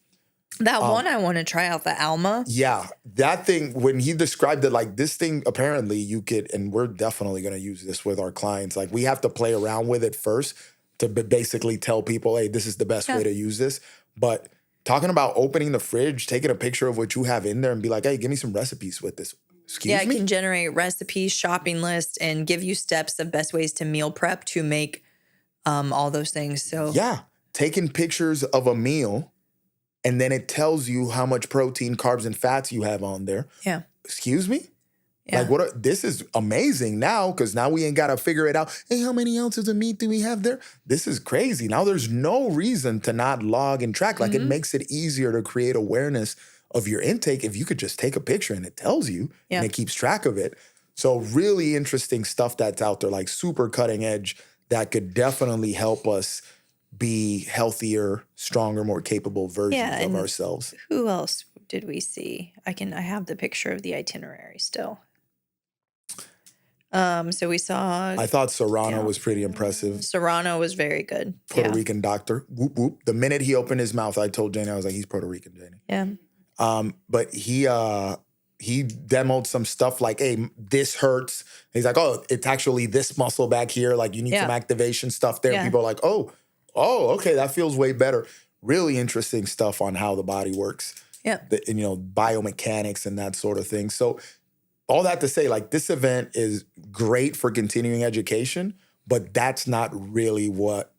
That one I want to try out, the Alma. Yeah, that thing, when he described it, like this thing, apparently you could, and we're definitely going to use this with our clients. Like we have to play around with it first to basically tell people, hey, this is the best way to use this. But talking about opening the fridge, taking a picture of what you have in there and be like, hey, give me some recipes with this. Excuse It me? can generate recipes, shopping lists, and give you steps of best ways to meal prep to make all those things. So Yeah, taking pictures of a meal. And then it tells you how much protein, carbs, and fats you have on there. yeah. Excuse me? Yeah. Like this is amazing now because now we ain't got to figure it out. Hey, how many ounces of meat do we have there? This is crazy. Now there's no reason to not log and track. Like it makes it easier to create awareness of your intake if you could just take a picture and it tells you and it keeps track of it. So really interesting stuff that's out there, like super cutting edge that could definitely help us be healthier, stronger, more capable versions of ourselves. Who else did we see? I have the picture of the itinerary still. So we saw. I thought Serrano was pretty impressive. Serrano was very good. Puerto Rican doctor. Whoop, whoop. The minute he opened his mouth, I told Janie, I was like, he's Puerto Rican, Janie. Yeah. But he demoed some stuff like, hey, this hurts. He's like, oh, it's actually this muscle back here. Like you need some activation stuff there. Yeah. People are like, oh, okay, that feels way better. Really interesting stuff on how the body works. Yeah. And, biomechanics and that sort of thing. So all that to say, like this event is great for continuing education, but that's not really what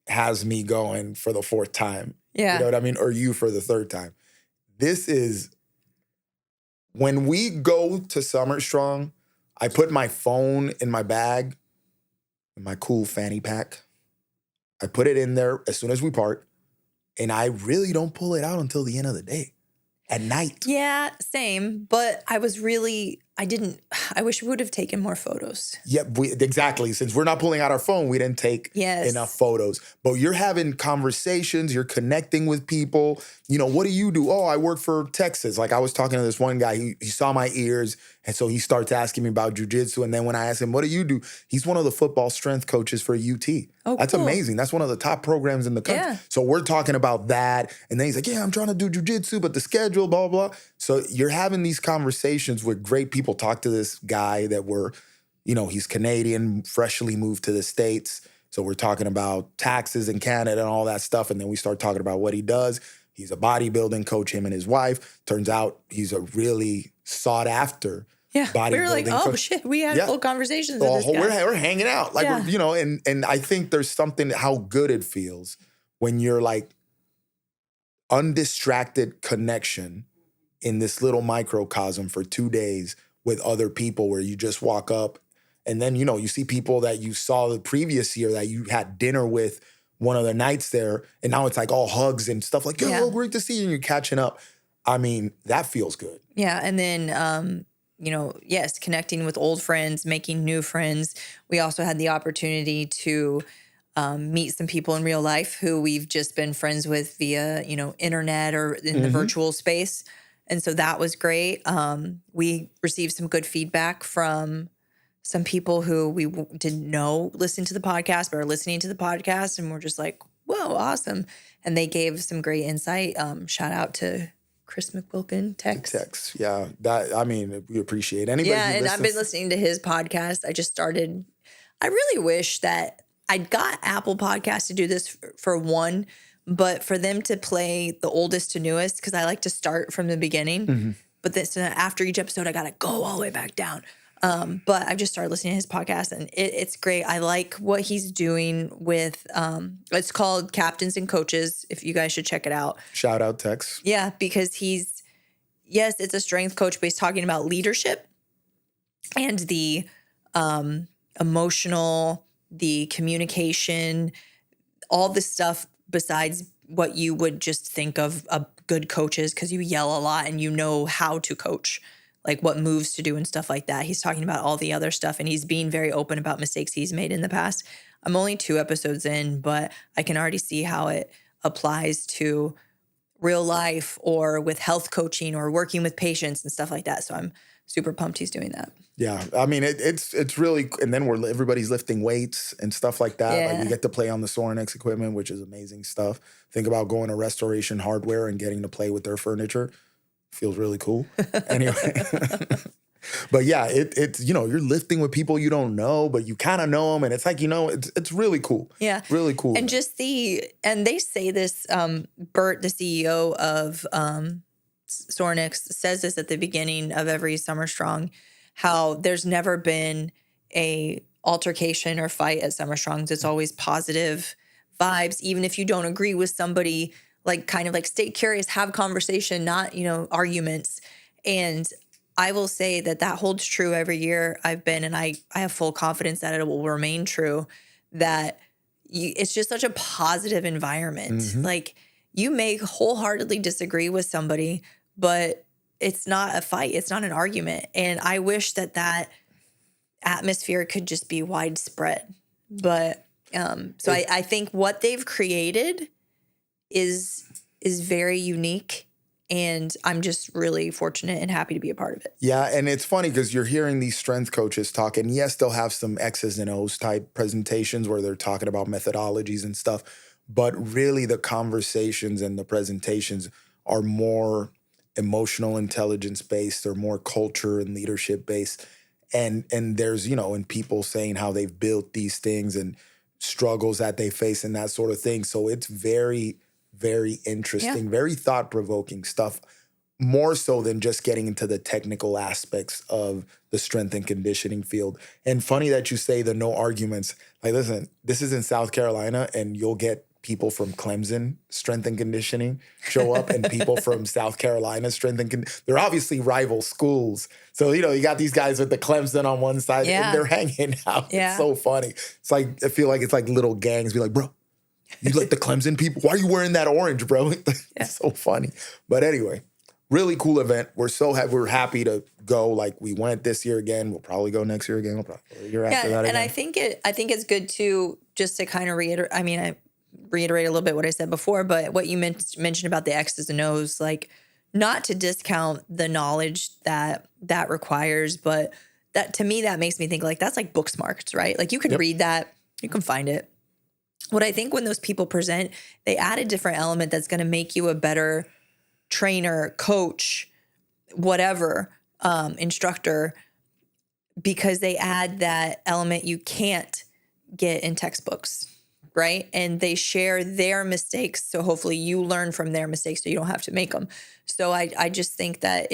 has me going for the fourth time. Yeah. You know what I mean? Or you for the third time. This is, when we go to Summer Strong, I put my phone in my bag, in my cool fanny pack. I put it in there as soon as we park, and I really don't pull it out until the end of the day, at night. Yeah, same. But I wish we would have taken more photos. Yeah, exactly. Since we're not pulling out our phone, we didn't take enough photos. But you're having conversations, you're connecting with people. What do you do? Oh, I work for Texas. Like I was talking to this one guy, he saw my ears, and so he starts asking me about jujitsu. And then when I asked him, what do you do? He's one of the football strength coaches for UT. Oh, that's cool. amazing. That's one of the top programs in the country. Yeah. So we're talking about that. And then he's like, yeah, I'm trying to do jujitsu, but the schedule, blah, blah, blah. So you're having these conversations with great people. Talk to this guy that he's Canadian, freshly moved to the States. So we're talking about taxes in Canada and all that stuff. And then we start talking about what he does. He's a bodybuilding coach, him and his wife. Turns out he's a really sought after bodybuilding we were like, oh, coach. shit. We had full conversations with this guy. We're hanging out. Like, and I think there's something, how good it feels when you're like undistracted connection in this little microcosm for 2 days with other people where you just walk up and then, you see people that you saw the previous year that you had dinner with one of the nights there. And now it's like all hugs and stuff like, yo, great to see you. And you're catching up. I mean, that feels good. Yeah. And then, yes, connecting with old friends, making new friends. We also had the opportunity to meet some people in real life who we've just been friends with via, internet or in the virtual space. And so that was great. We received some good feedback from some people who we didn't know listened to the podcast, but are listening to the podcast. And we're just like, whoa, awesome. And they gave some great insight. Shout out to Chris McWilkin, Tex. Yeah. We appreciate anybody. Yeah. And I've been listening to his podcast. I really wish that I'd got Apple Podcasts to do this for one, but for them to play the oldest to newest, because I like to start from the beginning. But then after each episode, I got to go all the way back down. But I've just started listening to his podcast, and it's great. I like what he's doing with, it's called Captains and Coaches, if you guys should check it out. Shout out Tex. Yeah, because it's a strength coach, but he's talking about leadership and the emotional, the communication, all the stuff besides what you would just think of good coaches, because you yell a lot and you know how to coach, like what moves to do and stuff like that. He's talking about all the other stuff, and he's being very open about mistakes he's made in the past. I'm only 2 episodes in, but I can already see how it applies to real life or with health coaching or working with patients and stuff like that. So I'm super pumped he's doing that. Yeah, I mean it's really, and then everybody's lifting weights and stuff like that. Like we Yeah. get to play on the Sorenex equipment, which is amazing stuff. Think about going to Restoration Hardware and getting to play with their furniture. Feels really cool. Anyway, but yeah, it's you're lifting with people you don't know, but you kind of know them, and it's like it's really cool. Yeah. Really cool. And and they say this, Bert, the CEO of Sorenex, says this at the beginning of every Summer Strong, how there's never been a altercation or fight at Summer Strongs. It's always positive vibes, even if you don't agree with somebody, like kind of like stay curious, have conversation, not, arguments. And I will say that holds true every year I've been, and I have full confidence that it will remain true, that it's just such a positive environment. Mhm. Like you may wholeheartedly disagree with somebody, but it's not a fight. It's not an argument. And I wish that atmosphere could just be widespread. But I think what they've created is very unique. And I'm just really fortunate and happy to be a part of it. Yeah, and it's funny because you're hearing these strength coaches talk, and yes, they'll have some X's and O's type presentations where they're talking about methodologies and stuff, but really the conversations and the presentations are more emotional intelligence based, they're more culture and leadership based. And there's, and people saying how they've built these things and struggles that they face and that sort of thing. So it's very, very interesting, very thought-provoking stuff, more so than just getting into the technical aspects of the strength and conditioning field. And funny that you say the no arguments. Like, listen, this is in South Carolina, and you'll get people from Clemson strength and conditioning show up and people from South Carolina strength and they're obviously rival schools. So, you got these guys with the Clemson on one side and they're hanging out. Yeah. It's so funny. It's like, I feel like it's like little gangs be like, bro, you like the Clemson people? Why are you wearing that orange, bro? It's so funny. But anyway, really cool event. We're happy to go. Like we went this year again. We'll probably go next year again. We'll probably go the year after that again. And I think it's good too, just to kind of reiterate. I mean, I reiterate a little bit what I said before, but what you mentioned about the X's and O's, like not to discount the knowledge that requires, but that to me, that makes me think like that's like book smarts, right? Like you can read that, you can find it. What I think when those people present, they add a different element that's going to make you a better trainer, coach, whatever, instructor, because they add that element you can't get in textbooks, right? And they share their mistakes. So hopefully you learn from their mistakes so you don't have to make them. So I just think that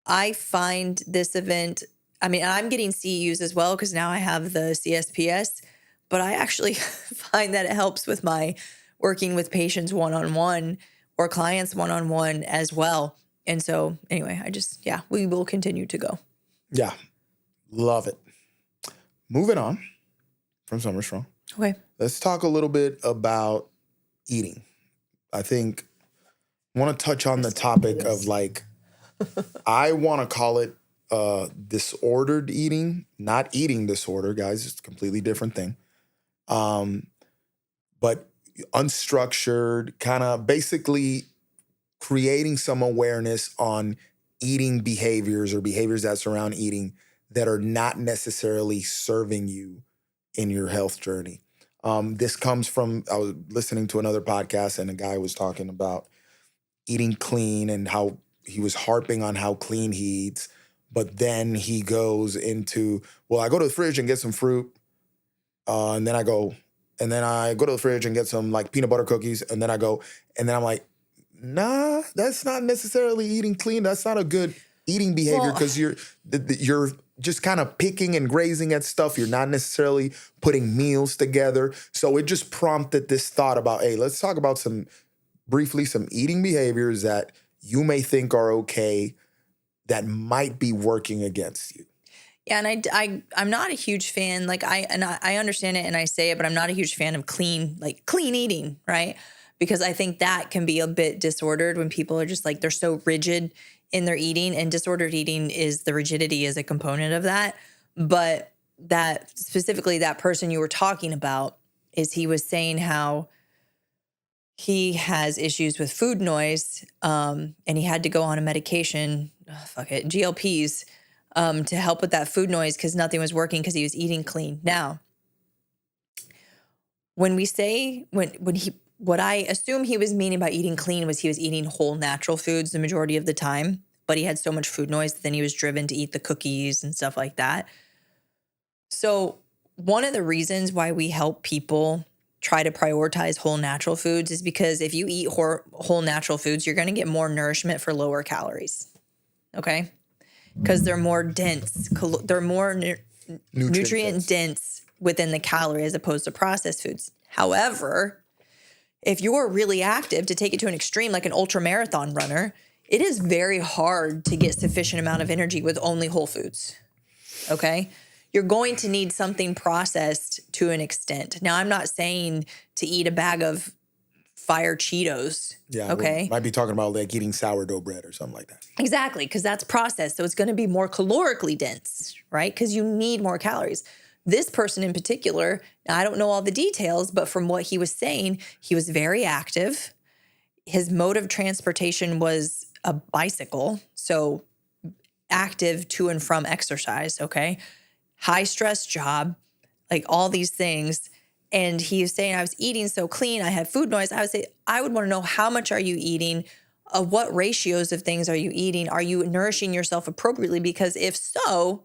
I find this event, I mean, I'm getting CEUs as well because now I have the CSPS, but I actually find that it helps with my working with patients one-on-one or clients one-on-one as well. And so anyway, we will continue to go. Yeah. Love it. Moving on from Summer Strong. Okay. Let's talk a little bit about eating. I think I want to touch on the topic of like, I want to call it disordered eating, not eating disorder, guys. It's a completely different thing. But unstructured, kind of basically creating some awareness on eating behaviors or behaviors that surround eating that are not necessarily serving you in your health journey. This comes from, I was listening to another podcast and a guy was talking about eating clean and how he was harping on how clean he eats. But then he goes into, well, I go to the fridge and get some fruit. And then I go to the fridge and get some like peanut butter cookies. And then I'm like, nah, that's not necessarily eating clean. That's not a good eating behavior because you're just kind of picking and grazing at stuff. You're not necessarily putting meals together. So it just prompted this thought about, hey, let's talk about some eating behaviors that you may think are okay that might be working against you. Yeah, and I'm not a huge fan. Like I understand it and I say it, but I'm not a huge fan of clean eating, right? Because I think that can be a bit disordered when people are just like they're so rigid in their eating, and disordered eating is the rigidity is a component of that. But that specifically that person you were talking about is he was saying how he has issues with food noise, and he had to go on a medication fuck it, GLPs to help with that food noise because nothing was working because he was eating clean. Now, when we say when he what I assume he was meaning by eating clean was he was eating whole natural foods the majority of the time, but he had so much food noise that then he was driven to eat the cookies and stuff like that. So one of the reasons why we help people try to prioritize whole natural foods is because if you eat whole natural foods, you're going to get more nourishment for lower calories. Okay? Because they're more dense, they're more nutrient dense within the calorie as opposed to processed foods. However, if you're really active, to take it to an extreme like an ultra marathon runner, it is very hard to get sufficient amount of energy with only whole foods. Okay? You're going to need something processed to an extent. Now, I'm not saying to eat a bag of fire Cheetos. Yeah. Okay. We might be talking about like eating sourdough bread or something like that. Exactly. Because that's processed. So it's going to be more calorically dense, right? Because you need more calories. This person in particular, I don't know all the details, but from what he was saying, he was very active. His mode of transportation was a bicycle. So active to and from exercise. Okay. High stress job, like all these things. And he was saying, I was eating so clean. I had food noise. I would say, I would want to know, how much are you eating? What ratios of things are you eating? Are you nourishing yourself appropriately? Because if so,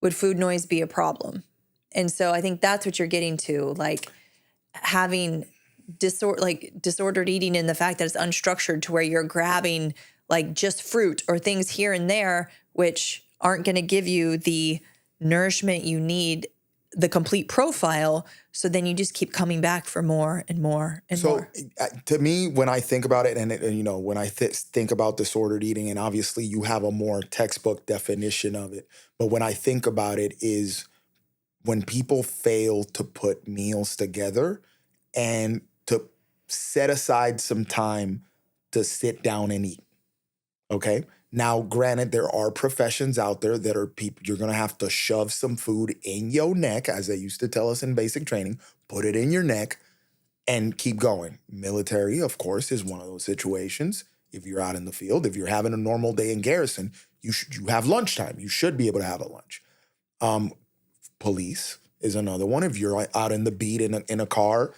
would food noise be a problem? And so I think that's what you're getting to, like having disordered eating in the fact that it's unstructured to where you're grabbing like just fruit or things here and there, which aren't going to give you the nourishment you need, the complete profile. So then you just keep coming back for more and more and more. So to me, when I think about it, and when I think about disordered eating, and obviously you have a more textbook definition of it, but when I think about it is when people fail to put meals together and to set aside some time to sit down and eat. Okay? Now, granted, there are professions out there that are people, you're going to have to shove some food in your neck, as they used to tell us in basic training, put it in your neck and keep going. Military, of course, is one of those situations. If you're out in the field, if you're having a normal day in garrison, you have lunchtime. You should be able to have a lunch. Police is another one. If you're out in the beat in a car,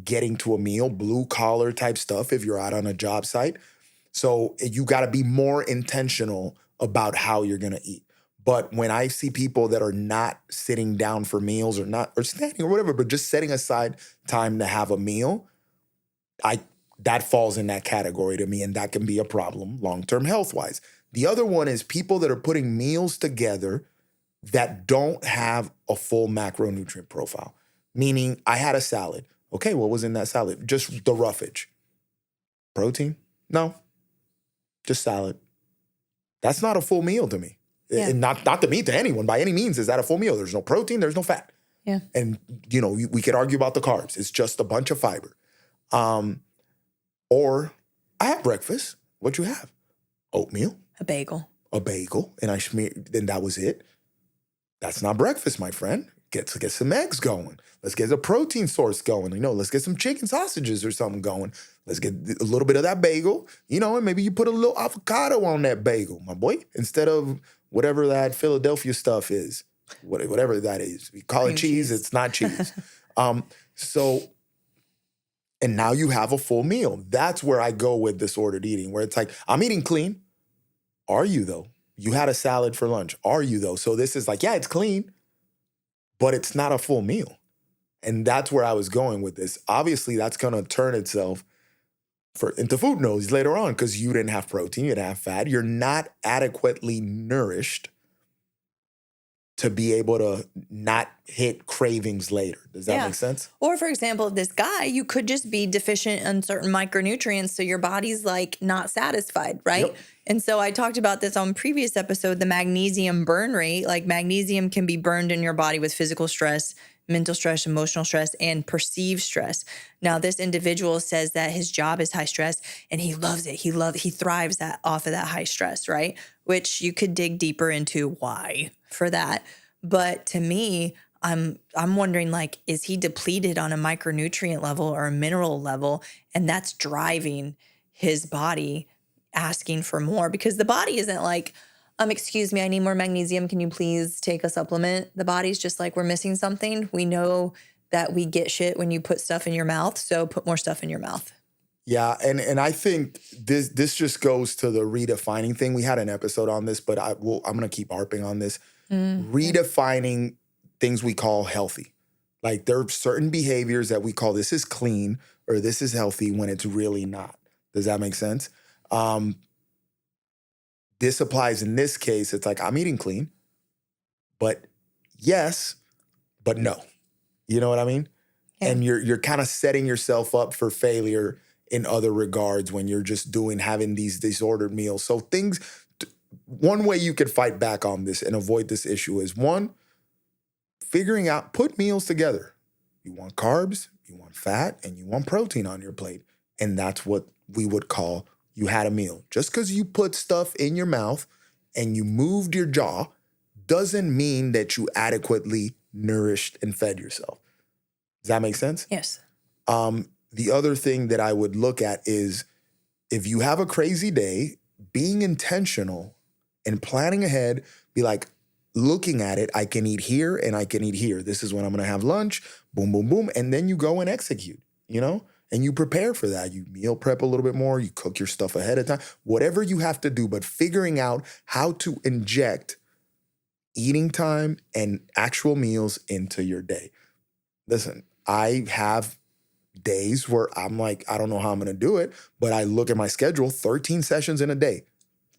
getting to a meal, blue collar type stuff, if you're out on a job site. So you got to be more intentional about how you're going to eat. But when I see people that are not sitting down for meals or standing or whatever, but just setting aside time to have a meal, that falls in that category to me, and that can be a problem long-term health-wise. The other one is people that are putting meals together that don't have a full macronutrient profile. Meaning, I had a salad. Okay, what was in that salad? Just the roughage. Protein? No. Just salad. That's not a full meal to me. Yeah. And not to me, to anyone, by any means, is that a full meal? There's no protein, there's no fat. Yeah. And, we could argue about the carbs. It's just a bunch of fiber. Or I have breakfast. What you have? Oatmeal. A bagel. And then that was it. That's not breakfast, my friend. Get some eggs going. Let's get a protein source going. Let's get some chicken sausages or something going. Let's get a little bit of that bagel, and maybe you put a little avocado on that bagel, my boy, instead of whatever that Philadelphia stuff is, whatever that is. We call it cheese. It's not cheese. And now you have a full meal. That's where I go with disordered eating, where it's like, I'm eating clean. Are you, though? You had a salad for lunch. Are you, though? So this is like, yeah, it's clean, but it's not a full meal. And that's where I was going with this. Obviously, that's going to turn itself into food noise later on because you didn't have protein, you didn't have fat. You're not adequately nourished to be able to not hit cravings later. Does that make sense? Or for example, this guy, you could just be deficient in certain micronutrients, so your body's like not satisfied, right? Yep. And so I talked about this on previous episode, the magnesium burn rate. Like magnesium can be burned in your body with physical stress, mental stress, emotional stress, and perceived stress. Now, this individual says that his job is high stress and he loves it. He thrives off of that high stress, right? Which you could dig deeper into why for that. But to me, I'm wondering, like, is he depleted on a micronutrient level or a mineral level? And that's driving his body asking for more, because the body isn't like, excuse me, I need more magnesium. Can you please take a supplement? The body's just like, we're missing something. We know that we get shit when you put stuff in your mouth. So put more stuff in your mouth. Yeah, and I think this just goes to the redefining thing. We had an episode on this, but I'm going to keep harping on this. Redefining things we call healthy. Like there are certain behaviors that we call this is clean or this is healthy when it's really not. Does that make sense? This applies in this case. It's like, I'm eating clean, but yes, but no. You know what I mean? Yeah. And you're kind of setting yourself up for failure in other regards when you're just having these disordered meals. So one way you could fight back on this and avoid this issue is one, figuring out, put meals together. You want carbs, you want fat, and you want protein on your plate. And that's what we would call you had a meal. Just because you put stuff in your mouth and you moved your jaw doesn't mean that you adequately nourished and fed yourself. Does that make sense? Yes. The other thing that I would look at is if you have a crazy day, being intentional and planning ahead, be like, looking at it, I can eat here and I can eat here. This is when I'm going to have lunch, boom, boom, boom. And then you go and execute, and you prepare for that. You meal prep a little bit more. You cook your stuff ahead of time, whatever you have to do, but figuring out how to inject eating time and actual meals into your day. Listen, I have days where I'm like, I don't know how I'm going to do it, but I look at my schedule, 13 sessions in a day.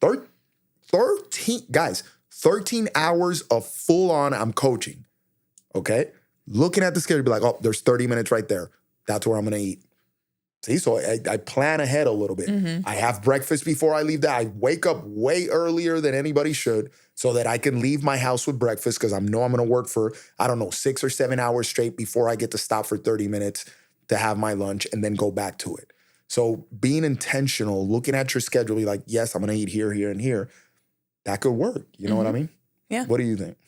13, guys, 13 hours of full on, I'm coaching, okay? Looking at the schedule, be like, oh, there's 30 minutes right there. That's where I'm going to eat. See, so I plan ahead a little bit. I have breakfast before I leave. I wake up way earlier than anybody should so that I can leave my house with breakfast because I know I'm going to work for, 6 or 7 hours straight before I get to stop for 30 minutes to have my lunch and then go back to it. So being intentional, looking at your schedule, be like, yes, I'm going to eat here, here, and here. That could work. You know what I mean? Yeah. What do you think?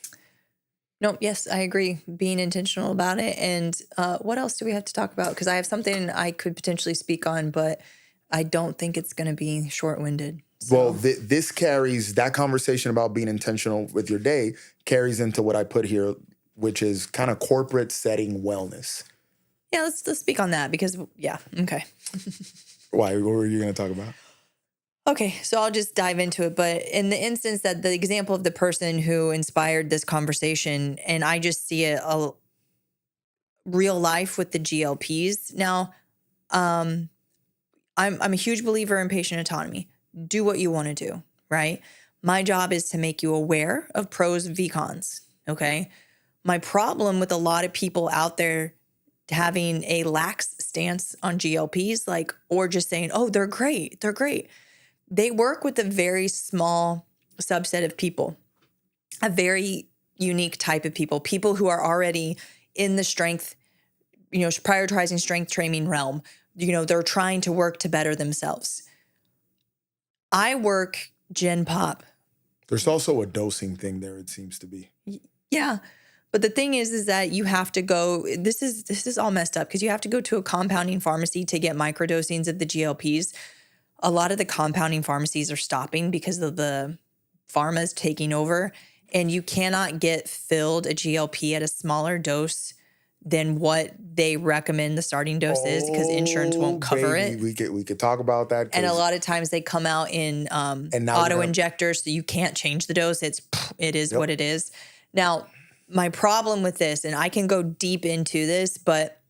No, yes, I agree. Being intentional about it. And what else do we have to talk about? Because I have something I could potentially speak on, but I don't think it's going to be short-winded. So. Well, this carries, that conversation about being intentional with your day carries into what I put here, which is kind of corporate setting wellness. Yeah, let's speak on that because, okay. Why? What were you going to talk about? Okay, so I'll just dive into it. But in the instance that the example of the person who inspired this conversation, and I just see a real life with the GLPs. Now, I'm a huge believer in patient autonomy. Do what you want to do, right? My job is to make you aware of pros and cons, okay? My problem with a lot of people out there having a lax stance on GLPs, or just saying, oh, they're great. They work with a very small subset of people, a very unique type of people who are already in the strength, prioritizing strength training realm. They're trying to work to better themselves. I work Gen Pop. There's also a dosing thing there, it seems to be. Yeah. But the thing is that you have to go, this is all messed up because you have to go to a compounding pharmacy to get microdosings of the GLPs. A lot of the compounding pharmacies are stopping because of the pharmas taking over, and you cannot get filled a GLP at a smaller dose than what they recommend the starting dose is because insurance won't cover it. We could talk about that. And a lot of times they come out in auto injectors, so you can't change the dose. It is what it is. Now, my problem with this, and I can go deep into this, but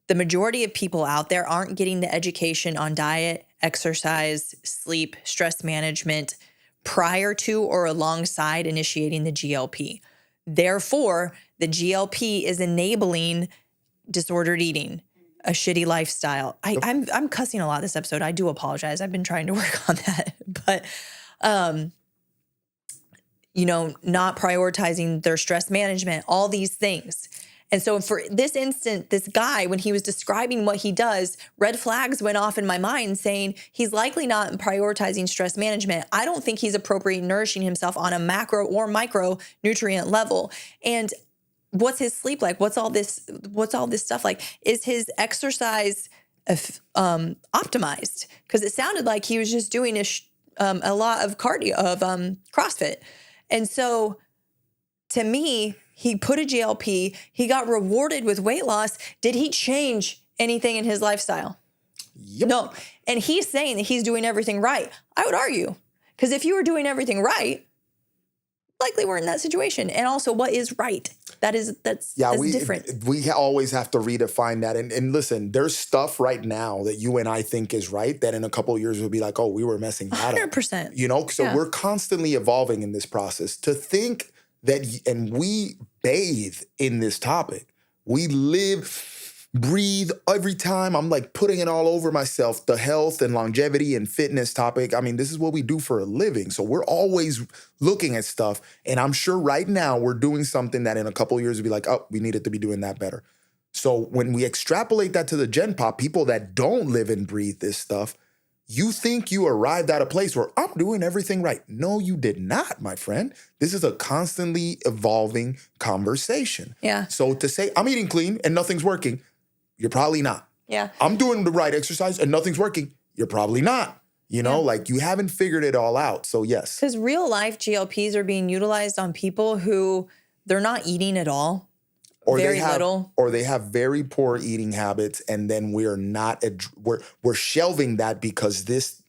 the majority of people out there aren't getting the education on diet, exercise, sleep, stress management prior to or alongside initiating the GLP. Therefore, the GLP is enabling disordered eating, a shitty lifestyle. I'm cussing a lot this episode. I do apologize. I've been trying to work on that. But, not prioritizing their stress management, all these things. And so for this instant, this guy, when he was describing what he does, red flags went off in my mind saying he's likely not prioritizing stress management. I don't think he's appropriately nourishing himself on a macro or micro nutrient level. And what's his sleep like? What's all this stuff like? Is his exercise optimized? Because it sounded like he was just doing a lot of CrossFit. And so to me, he put a GLP, he got rewarded with weight loss. Did he change anything in his lifestyle? Yep. No. And he's saying that he's doing everything right. I would argue, because if you were doing everything right, likely we're in that situation. And also, what is right? That's different. We always have to redefine that. And listen, there's stuff right now that you and I think is right that in a couple of years will be like, oh, we were messing that 100%. up. You know, so we're constantly evolving in this process. To think that, and we bathe in this topic. We live, breathe every time. I'm like putting it all over myself, the health and longevity and fitness topic. I mean, this is what we do for a living. So we're always looking at stuff. And I'm sure right now we're doing something that in a couple of years will be like, oh, we needed to be doing that better. So when we extrapolate that to the Gen Pop, people that don't live and breathe this stuff, you think you arrived at a place where I'm doing everything right. No, you did not, my friend. This is a constantly evolving conversation. Yeah. So to say I'm eating clean and nothing's working, you're probably not. Yeah. I'm doing the right exercise and nothing's working, you're probably not. You know, like you haven't figured it all out. So yes. Because real life GLPs are being utilized on people who they're not eating at all. Or very little. Or they have very poor eating habits, and then we're shelving that because this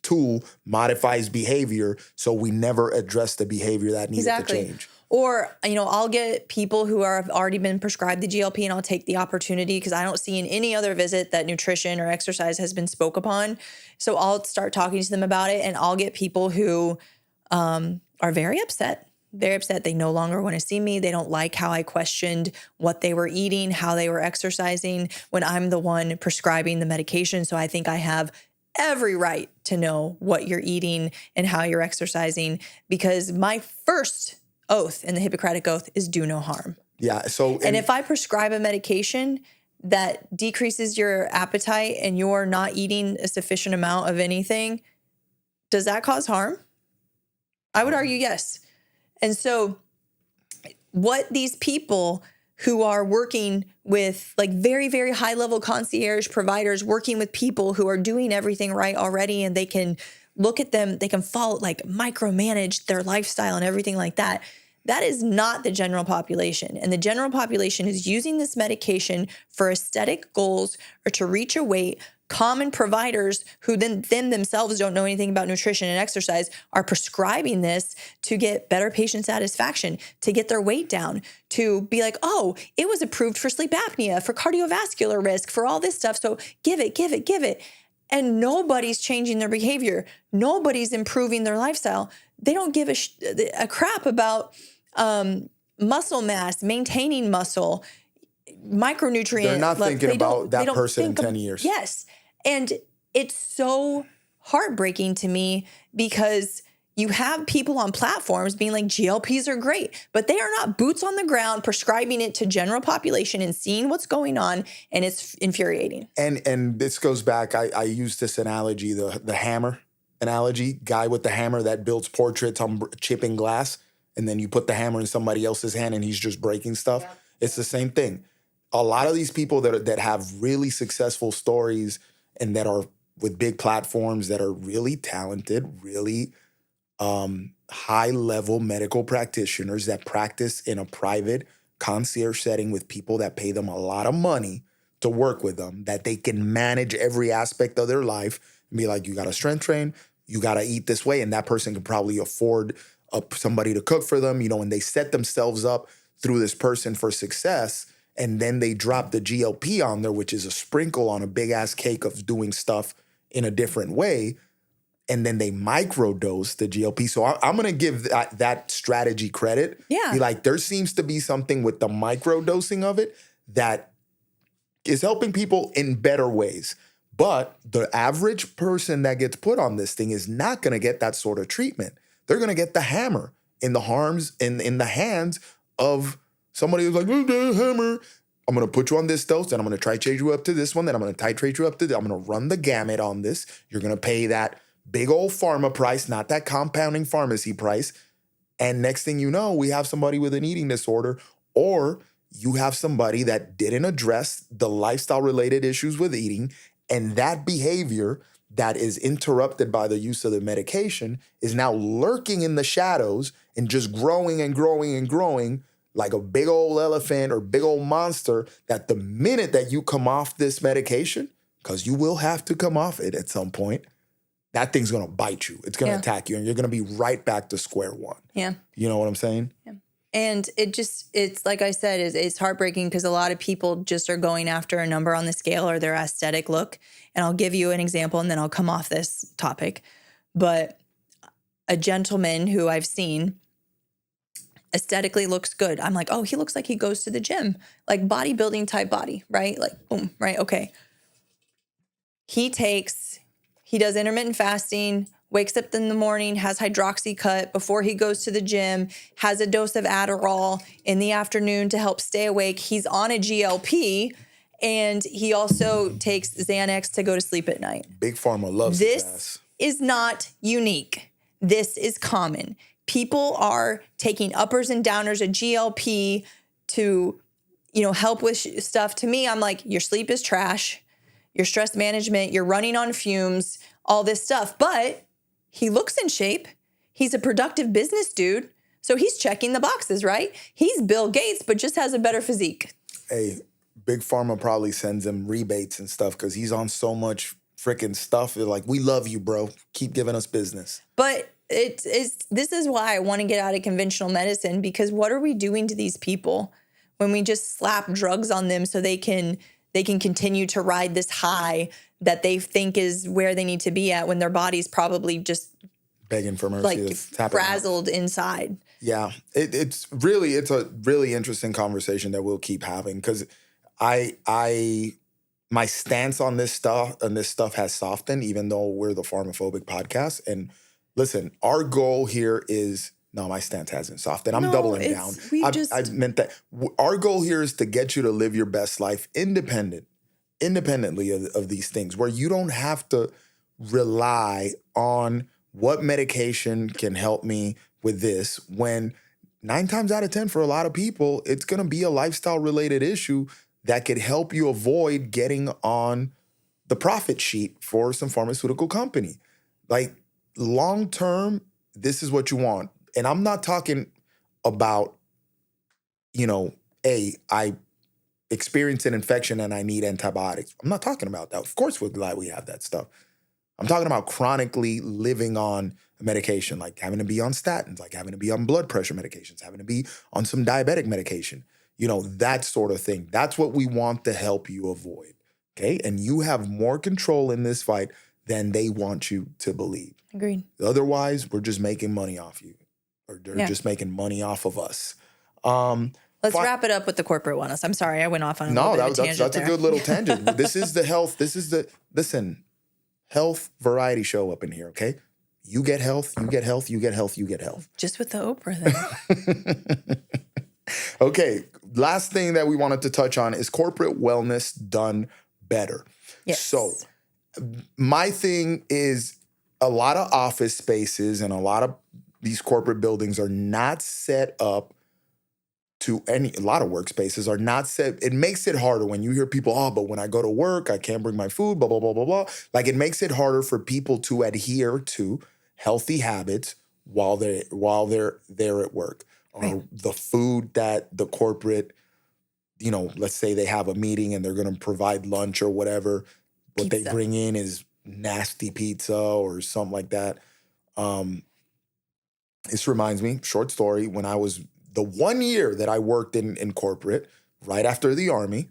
tool modifies behavior, so we never address the behavior that needed to change. Or, I'll get people who have already been prescribed the GLP, and I'll take the opportunity because I don't see in any other visit that nutrition or exercise has been spoke upon. So I'll start talking to them about it, and I'll get people who are very upset. Very upset. They no longer want to see me. They don't like how I questioned what they were eating, how they were exercising when I'm the one prescribing the medication. So I think I have every right to know what you're eating and how you're exercising, because my first oath in the Hippocratic Oath is do no harm. Yeah. So, and if I prescribe a medication that decreases your appetite and you're not eating a sufficient amount of anything, does that cause harm? I would argue yes. And so what these people who are working with like very, very high level concierge providers, working with people who are doing everything right already, and they can look at them, they can follow, like micromanage their lifestyle and everything like that. That is not the general population. And the general population is using this medication for aesthetic goals or to reach a weight. Common providers who then themselves don't know anything about nutrition and exercise are prescribing this to get better patient satisfaction, to get their weight down, to be like, oh, it was approved for sleep apnea, for cardiovascular risk, for all this stuff. So give it. And nobody's changing their behavior. Nobody's improving their lifestyle. They don't give a crap about muscle mass, maintaining muscle, micronutrients. They're not thinking about that person in 10 years. Yes. And it's so heartbreaking to me because you have people on platforms being like, GLPs are great, but they are not boots on the ground prescribing it to general population and seeing what's going on. And it's infuriating. And this goes back, I use this analogy, the hammer analogy, guy with the hammer that builds portraits on chipping glass. And then you put the hammer in somebody else's hand and he's just breaking stuff. Yeah. It's the same thing. A lot of these people that have really successful stories and that are with big platforms that are really talented, really high-level medical practitioners that practice in a private concierge setting with people that pay them a lot of money to work with them, that they can manage every aspect of their life and be like, you got to strength train, you got to eat this way, and that person can probably afford somebody to cook for them, and they set themselves up through this person for success. And then they drop the GLP on there, which is a sprinkle on a big ass cake of doing stuff in a different way. And then they microdose the GLP. So I'm going to give that strategy credit. Yeah. Be like, there seems to be something with the microdosing of it that is helping people in better ways. But the average person that gets put on this thing is not going to get that sort of treatment. They're going to get the hammer in the hands of somebody who's like, hammer. I'm going to put you on this dose, then I'm going to try to change you up to this one, then I'm going to titrate you up to this. I'm going to run the gamut on this. You're going to pay that big old pharma price, not that compounding pharmacy price. And next thing you know, we have somebody with an eating disorder, or you have somebody that didn't address the lifestyle-related issues with eating, and that behavior that is interrupted by the use of the medication is now lurking in the shadows and just growing and growing and growing like a big old elephant or big old monster, that the minute that you come off this medication, because you will have to come off it at some point, that thing's going to bite you. It's going to attack you, and you're going to be right back to square one. Yeah. You know what I'm saying? Yeah. And it's like I said, it's heartbreaking because a lot of people just are going after a number on the scale or their aesthetic look. And I'll give you an example and then I'll come off this topic. But a gentleman who I've seen aesthetically looks good. I'm like, oh, he looks like he goes to the gym, like bodybuilding type body, right? Like, boom, right? Okay. He does intermittent fasting, wakes up in the morning, has hydroxy cut before he goes to the gym, has a dose of Adderall in the afternoon to help stay awake. He's on a GLP, and he also takes Xanax to go to sleep at night. Big Pharma loves this is not unique. This is common. People are taking uppers and downers of GLP to, help with stuff. To me, I'm like, your sleep is trash, your stress management, you're running on fumes, all this stuff. But he looks in shape. He's a productive business dude. So he's checking the boxes, right? He's Bill Gates, but just has a better physique. Hey, Big Pharma probably sends him rebates and stuff because he's on so much freaking stuff. They're like, we love you, bro. Keep giving us business. But this is why I want to get out of conventional medicine, because what are we doing to these people when we just slap drugs on them so they can continue to ride this high that they think is where they need to be at when their body's probably just begging for mercy, like frazzled inside. Yeah, it's a really interesting conversation that we'll keep having, because my stance on this stuff has softened, even though we're the PharmaPhobic podcast. And listen, our goal here is, no, my stance hasn't softened. I'm doubling down. I meant that our goal here is to get you to live your best life independently of these things, where you don't have to rely on what medication can help me with this, when 9 times out of 10 for a lot of people, it's going to be a lifestyle related issue that could help you avoid getting on the profit sheet for some pharmaceutical company. Like, long term, this is what you want. And I'm not talking about, I experienced an infection and I need antibiotics. I'm not talking about that. Of course, we're glad we have that stuff. I'm talking about chronically living on medication, like having to be on statins, like having to be on blood pressure medications, having to be on some diabetic medication, that sort of thing. That's what we want to help you avoid, okay? And you have more control in this fight than they want you to believe. Agreed. Otherwise, we're just making money off you, or they're just making money off of us. Let's wrap it up with the corporate wellness. I'm sorry, I went off on a little bit of a tangent. That's a good little tangent. This is the health. Listen, health variety show up in here, okay? You get health, you get health, you get health, you get health. Just with the Oprah thing. Okay, last thing that we wanted to touch on is corporate wellness done better. Yes. So my thing is, a lot of office spaces and a lot of these corporate buildings are not set up a lot of workspaces are not set. It makes it harder when you hear people, but when I go to work, I can't bring my food, blah, blah, blah, blah, blah. Like, it makes it harder for people to adhere to healthy habits while they're there at work. Right. Or the food that the corporate, let's say they have a meeting and they're going to provide lunch or whatever. What they bring in is nasty pizza or something like that. This reminds me, short story, when I was the 1 year that I worked in corporate, right after the Army,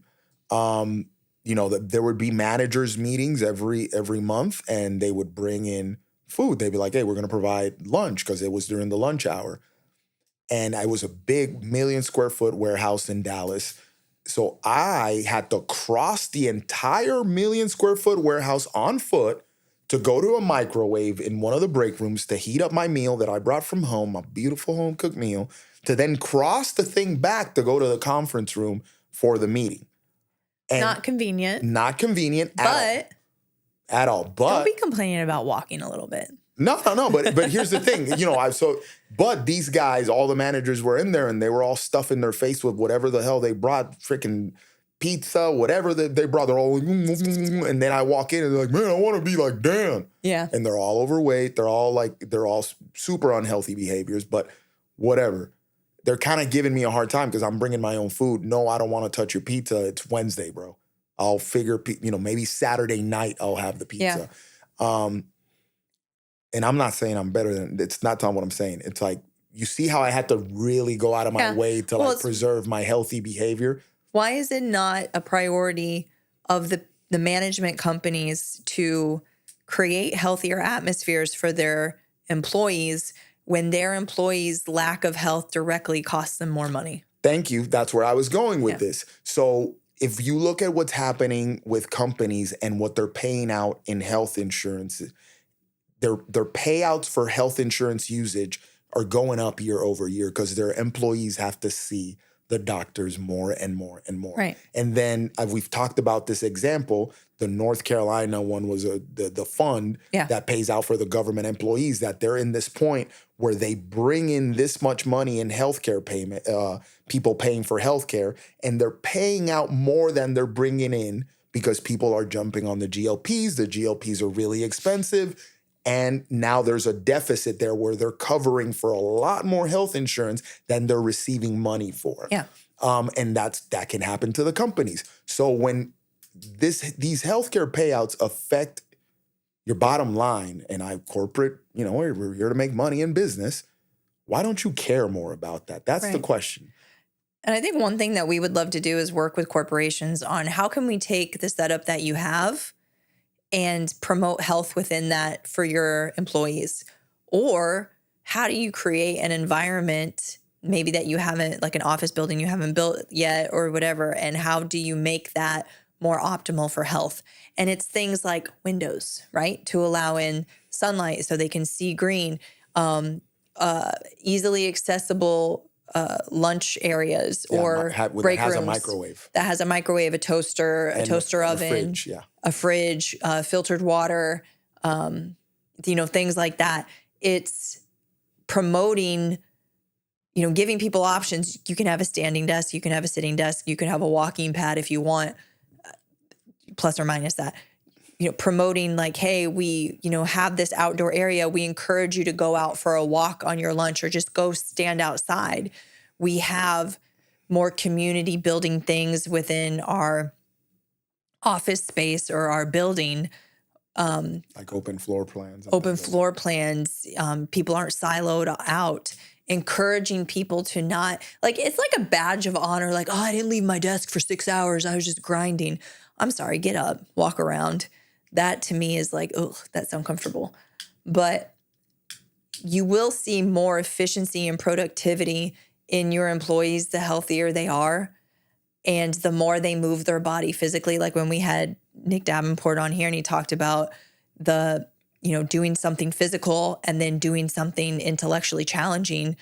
there would be managers meetings every month, and they would bring in food. They'd be like, hey, we're going to provide lunch, because it was during the lunch hour. And I was a big 1 million square foot warehouse in Dallas. So I had to cross the entire 1 million square foot warehouse on foot to go to a microwave in one of the break rooms to heat up my meal that I brought from home, my beautiful home cooked meal, to then cross the thing back to go to the conference room for the meeting. And not convenient. Not convenient at all. But don't be complaining about walking a little bit. No. But here's the thing, but these guys, all the managers were in there, and they were all stuffing their face with whatever the hell they brought, freaking pizza, whatever they brought. They're all like, and then I walk in and they're like, man, I want to be like Dan. Yeah. And they're all overweight. They're all super unhealthy behaviors, but whatever. They're kind of giving me a hard time because I'm bringing my own food. No, I don't want to touch your pizza. It's Wednesday, bro. I'll figure, maybe Saturday night I'll have the pizza. Yeah. And I'm not saying I'm better than, it's not what I'm saying. It's like, you see how I had to really go out of my way to preserve my healthy behavior. Why is it not a priority of the management companies to create healthier atmospheres for their employees when their employees' lack of health directly costs them more money? Thank you. That's where I was going with this. So if you look at what's happening with companies and what they're paying out in health insurance, their payouts for health insurance usage are going up year over year because their employees have to see the doctors more and more and more. Right. And then we've talked about this example. The North Carolina one was the fund that pays out for the government employees, that they're in this point where they bring in this much money in healthcare payment, people paying for healthcare, and they're paying out more than they're bringing in because people are jumping on the GLPs. The GLPs are really expensive. And now there's a deficit there where they're covering for a lot more health insurance than they're receiving money for. Yeah. And that can happen to the companies. So when these healthcare payouts affect your bottom line, and corporate, we're here to make money in business. Why don't you care more about that? That's the question. And I think one thing that we would love to do is work with corporations on how can we take the setup that you have and promote health within that for your employees? Or how do you create an environment maybe that you haven't, like an office building you haven't built yet or whatever, and how do you make that more optimal for health? And it's things like windows, right? To allow in sunlight so they can see green, easily accessible lunch areas or break rooms. That has a microwave, a toaster, a toaster oven, a fridge, filtered water, things like that. It's promoting, giving people options. You can have a standing desk, you can have a sitting desk, you can have a walking pad if you want, plus or minus that. Promoting like, hey, we, have this outdoor area. We encourage you to go out for a walk on your lunch or just go stand outside. We have more community building things within our office space or our building. Like open floor plans. People aren't siloed out. Encouraging people to not, it's like a badge of honor. Like, oh, I didn't leave my desk for 6 hours. I was just grinding. I'm sorry, get up, walk around. That to me is like, oh, that's uncomfortable. But you will see more efficiency and productivity in your employees the healthier they are and the more they move their body physically. Like when we had Nick Davenport on here and he talked about the, doing something physical and then doing something intellectually challenging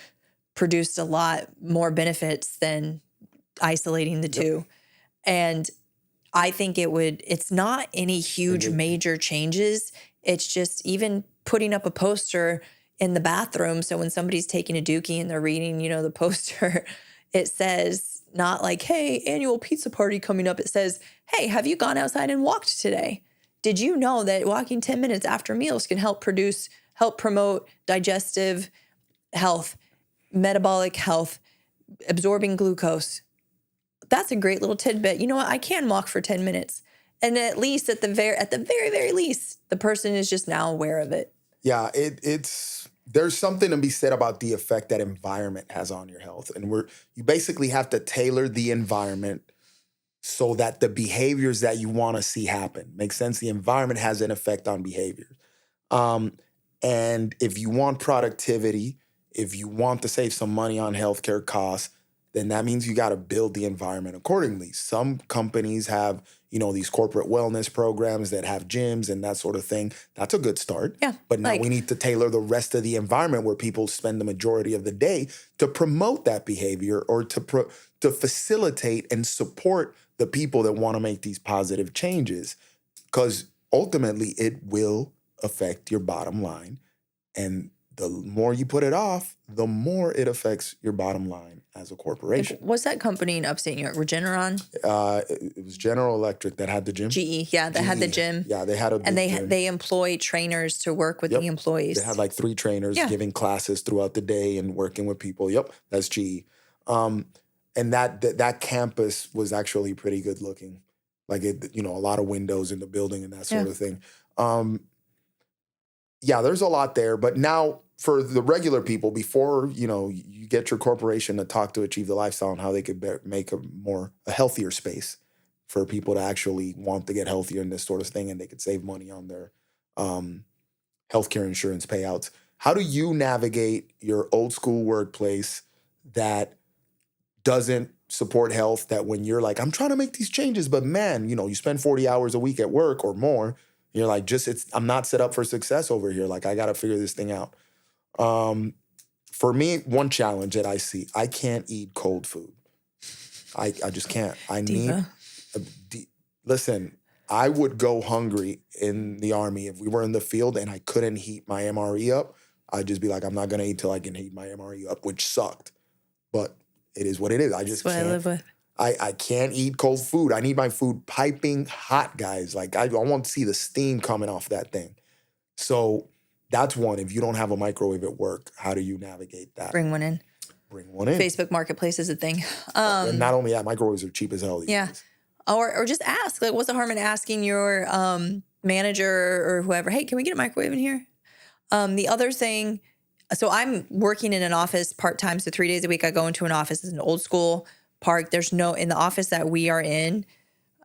produced a lot more benefits than isolating the two. And I think it's not any huge major changes. It's just even putting up a poster in the bathroom. So when somebody's taking a dookie and they're reading, the poster, it says not like, hey, annual pizza party coming up. It says, hey, have you gone outside and walked today? Did you know that walking 10 minutes after meals can help promote digestive health, metabolic health, absorbing glucose? That's a great little tidbit. You know what? I can walk for 10 minutes. And at least at the very least, the person is just now aware of it. Yeah, there's something to be said about the effect that environment has on your health. And you basically have to tailor the environment so that the behaviors that you want to see happen. Makes sense? The environment has an effect on behaviors. And if you want productivity, if you want to save some money on healthcare costs, then that means you got to build the environment accordingly. Some companies have, these corporate wellness programs that have gyms and that sort of thing. That's a good start. Yeah. But now we need to tailor the rest of the environment where people spend the majority of the day to promote that behavior or to facilitate and support the people that want to make these positive changes. Because ultimately it will affect your bottom line. And the more you put it off, the more it affects your bottom line as a corporation. What's that company in upstate New York? Regeneron? It was General Electric that had the gym. GE, yeah, that had the gym. Yeah, they had a and big gym. they employ trainers to work with the employees. They had like 3 trainers giving classes throughout the day and working with people. Yep, that's GE. And that campus was actually pretty good looking. Like a lot of windows in the building and that sort of thing. Yeah, there's a lot there. But now for the regular people, before, you get your corporation to talk to Achieve the Lifestyle and how they could make a healthier space for people to actually want to get healthier and this sort of thing, and they could save money on their healthcare insurance payouts. How do you navigate your old school workplace that doesn't support health, that when you're like, I'm trying to make these changes, but man, you spend 40 hours a week at work or more, you're like, I'm not set up for success over here. Like, I got to figure this thing out. For me, one challenge that I see, I can't eat cold food. I just can't. Listen, I would go hungry in the Army if we were in the field and I couldn't heat my MRE up. I'd just be like, I'm not going to eat till I can heat my MRE up, which sucked. But it is what it is. I just can't. That's what I live with. I can't eat cold food. I need my food piping hot, guys. Like, I want to see the steam coming off that thing. So that's one. If you don't have a microwave at work, how do you navigate that? Bring one in. Facebook Marketplace is a thing. And not only that, microwaves are cheap as hell these days. Or just ask. Like, what's the harm in asking your manager or whoever, hey, can we get a microwave in here? The other thing, so I'm working in an office part-time, so 3 days a week I go into an office. It's an old school park. There's in the office that we are in,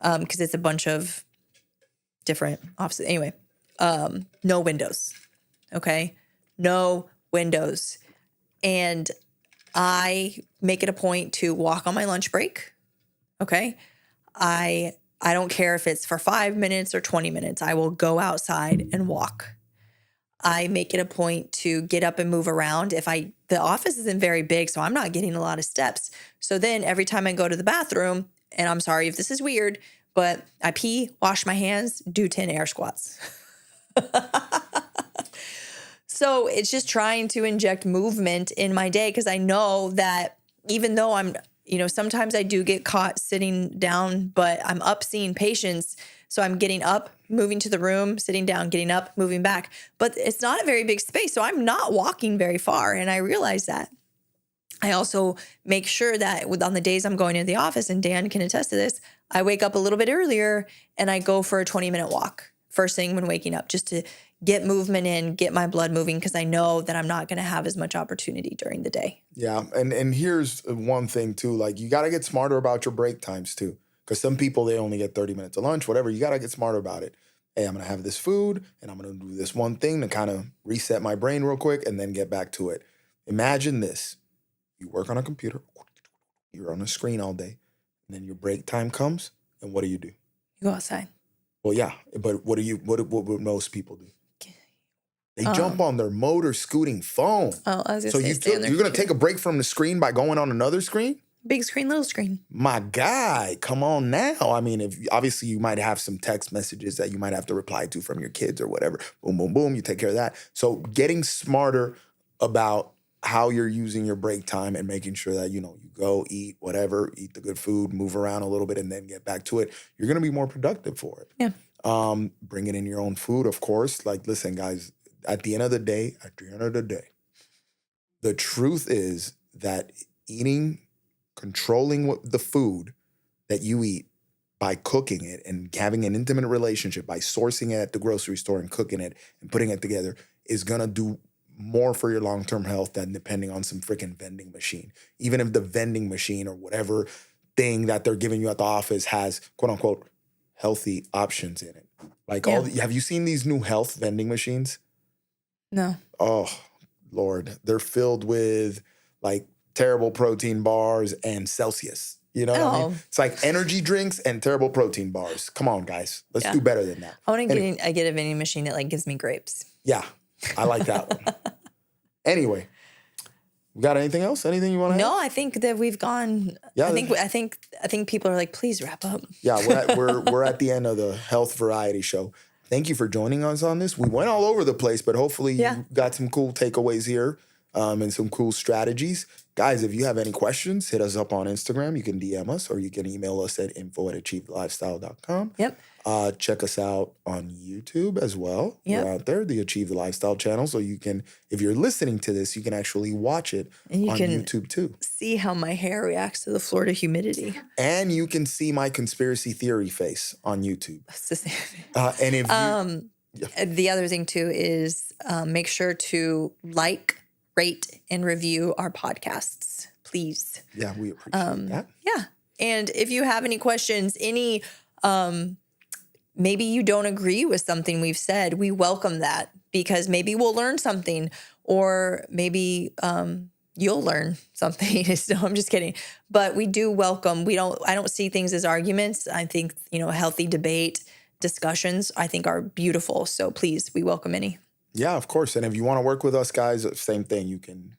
because it's a bunch of different offices. Anyway, no windows. Okay? No windows. And I make it a point to walk on my lunch break. Okay? I don't care if it's for 5 minutes or 20 minutes. I will go outside and walk. I make it a point to get up and move around. The office isn't very big, so I'm not getting a lot of steps. So then every time I go to the bathroom, and I'm sorry if this is weird, but I pee, wash my hands, do 10 air squats. So it's just trying to inject movement in my day, because I know that even though I'm, sometimes I do get caught sitting down, but I'm up seeing patients. So I'm getting up, moving to the room, sitting down, getting up, moving back. But it's not a very big space, so I'm not walking very far, and I realize that. I also make sure that on the days I'm going into the office, and Dan can attest to this, I wake up a little bit earlier and I go for a 20-minute walk first thing when waking up, just to get movement in, get my blood moving, because I know that I'm not going to have as much opportunity during the day. Yeah, and here's one thing too, like, you got to get smarter about your break times too. Because some people, they only get 30 minutes of lunch, whatever. You got to get smarter about it. Hey, I'm going to have this food, and I'm going to do this one thing to kind of reset my brain real quick and then get back to it. Imagine this. You work on a computer. You're on a screen all day. And then your break time comes, and what do? You go outside. Well, yeah, but what would most people do? They jump on their motor scooting phone. Oh, I was going to say, you're going to take a break from the screen by going on another screen? Big screen, little screen. My guy, come on now. I mean, obviously you might have some text messages that you might have to reply to from your kids or whatever. Boom, boom, boom. You take care of that. So getting smarter about how you're using your break time and making sure that, you go eat whatever, eat the good food, move around a little bit, and then get back to it. You're going to be more productive for it. Yeah. Bringing in your own food, of course. Like, listen, guys, at the end of the day, the truth is that controlling the food that you eat by cooking it and having an intimate relationship by sourcing it at the grocery store and cooking it and putting it together is going to do more for your long-term health than depending on some freaking vending machine. Even if the vending machine or whatever thing that they're giving you at the office has, quote unquote, healthy options in it. Like, have you seen these new health vending machines? No. Oh, Lord. They're filled with like terrible protein bars and Celsius. You know what I mean? It's like energy drinks and terrible protein bars. Come on, guys. Let's do better than that. I want to get a vending machine that like gives me grapes. Yeah. I like that one. Anyway, we got anything else? Anything you want to add? No, I think that we've gone. Yeah, I think people are like, please wrap up. Yeah, we're at the end of the health variety show. thank you for joining us on this. We went all over the place, but hopefully you got some cool takeaways here and some cool strategies. Guys, if you have any questions, hit us up on Instagram. You can DM us or you can email us at info@achievedlifestyle.com. Yep. Check us out on YouTube as well. Yep. We're out there, the Achieve the Lifestyle channel. So you can, if you're listening to this, you can actually watch it And you on can YouTube too. see how my hair reacts to the Florida humidity. And you can see my conspiracy theory face on YouTube. That's the same. And if The other thing too is make sure to like, rate, and review our podcasts, please. yeah, we appreciate that. Yeah. And if you have any questions, maybe you don't agree with something we've said, we welcome that because maybe we'll learn something or maybe you'll learn something. So I'm just kidding. But we do welcome, I don't see things as arguments. I think, healthy debate, discussions, I think are beautiful. So please, we welcome any. Yeah, of course. And if you want to work with us, guys, same thing. You can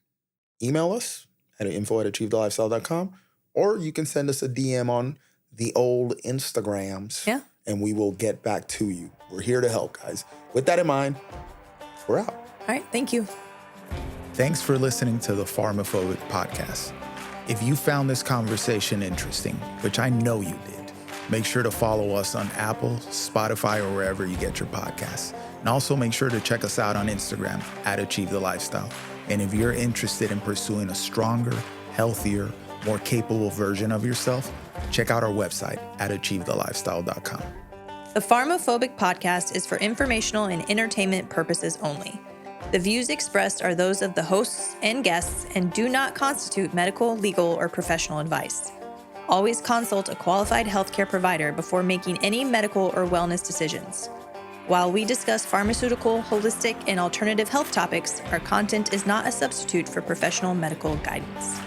email us at info@achievedlifestyle.com or you can send us a DM on the old Instagrams. Yeah. And we will get back to you. We're here to help, guys. With that in mind, we're out. All right. Thank you. Thanks for listening to the PharmaPhobic podcast. If you found this conversation interesting, which I know you did, make sure to follow us on Apple, Spotify, or wherever you get your podcasts. And also make sure to check us out on Instagram @Achieve the Lifestyle. And if you're interested in pursuing a stronger, healthier, more capable version of yourself, check out our website @achievethelifestyle.com. The PharmaPhobic podcast is for informational and entertainment purposes only. The views expressed are those of the hosts and guests and do not constitute medical, legal, or professional advice. Always consult a qualified healthcare provider before making any medical or wellness decisions. While we discuss pharmaceutical, holistic, and alternative health topics, our content is not a substitute for professional medical guidance.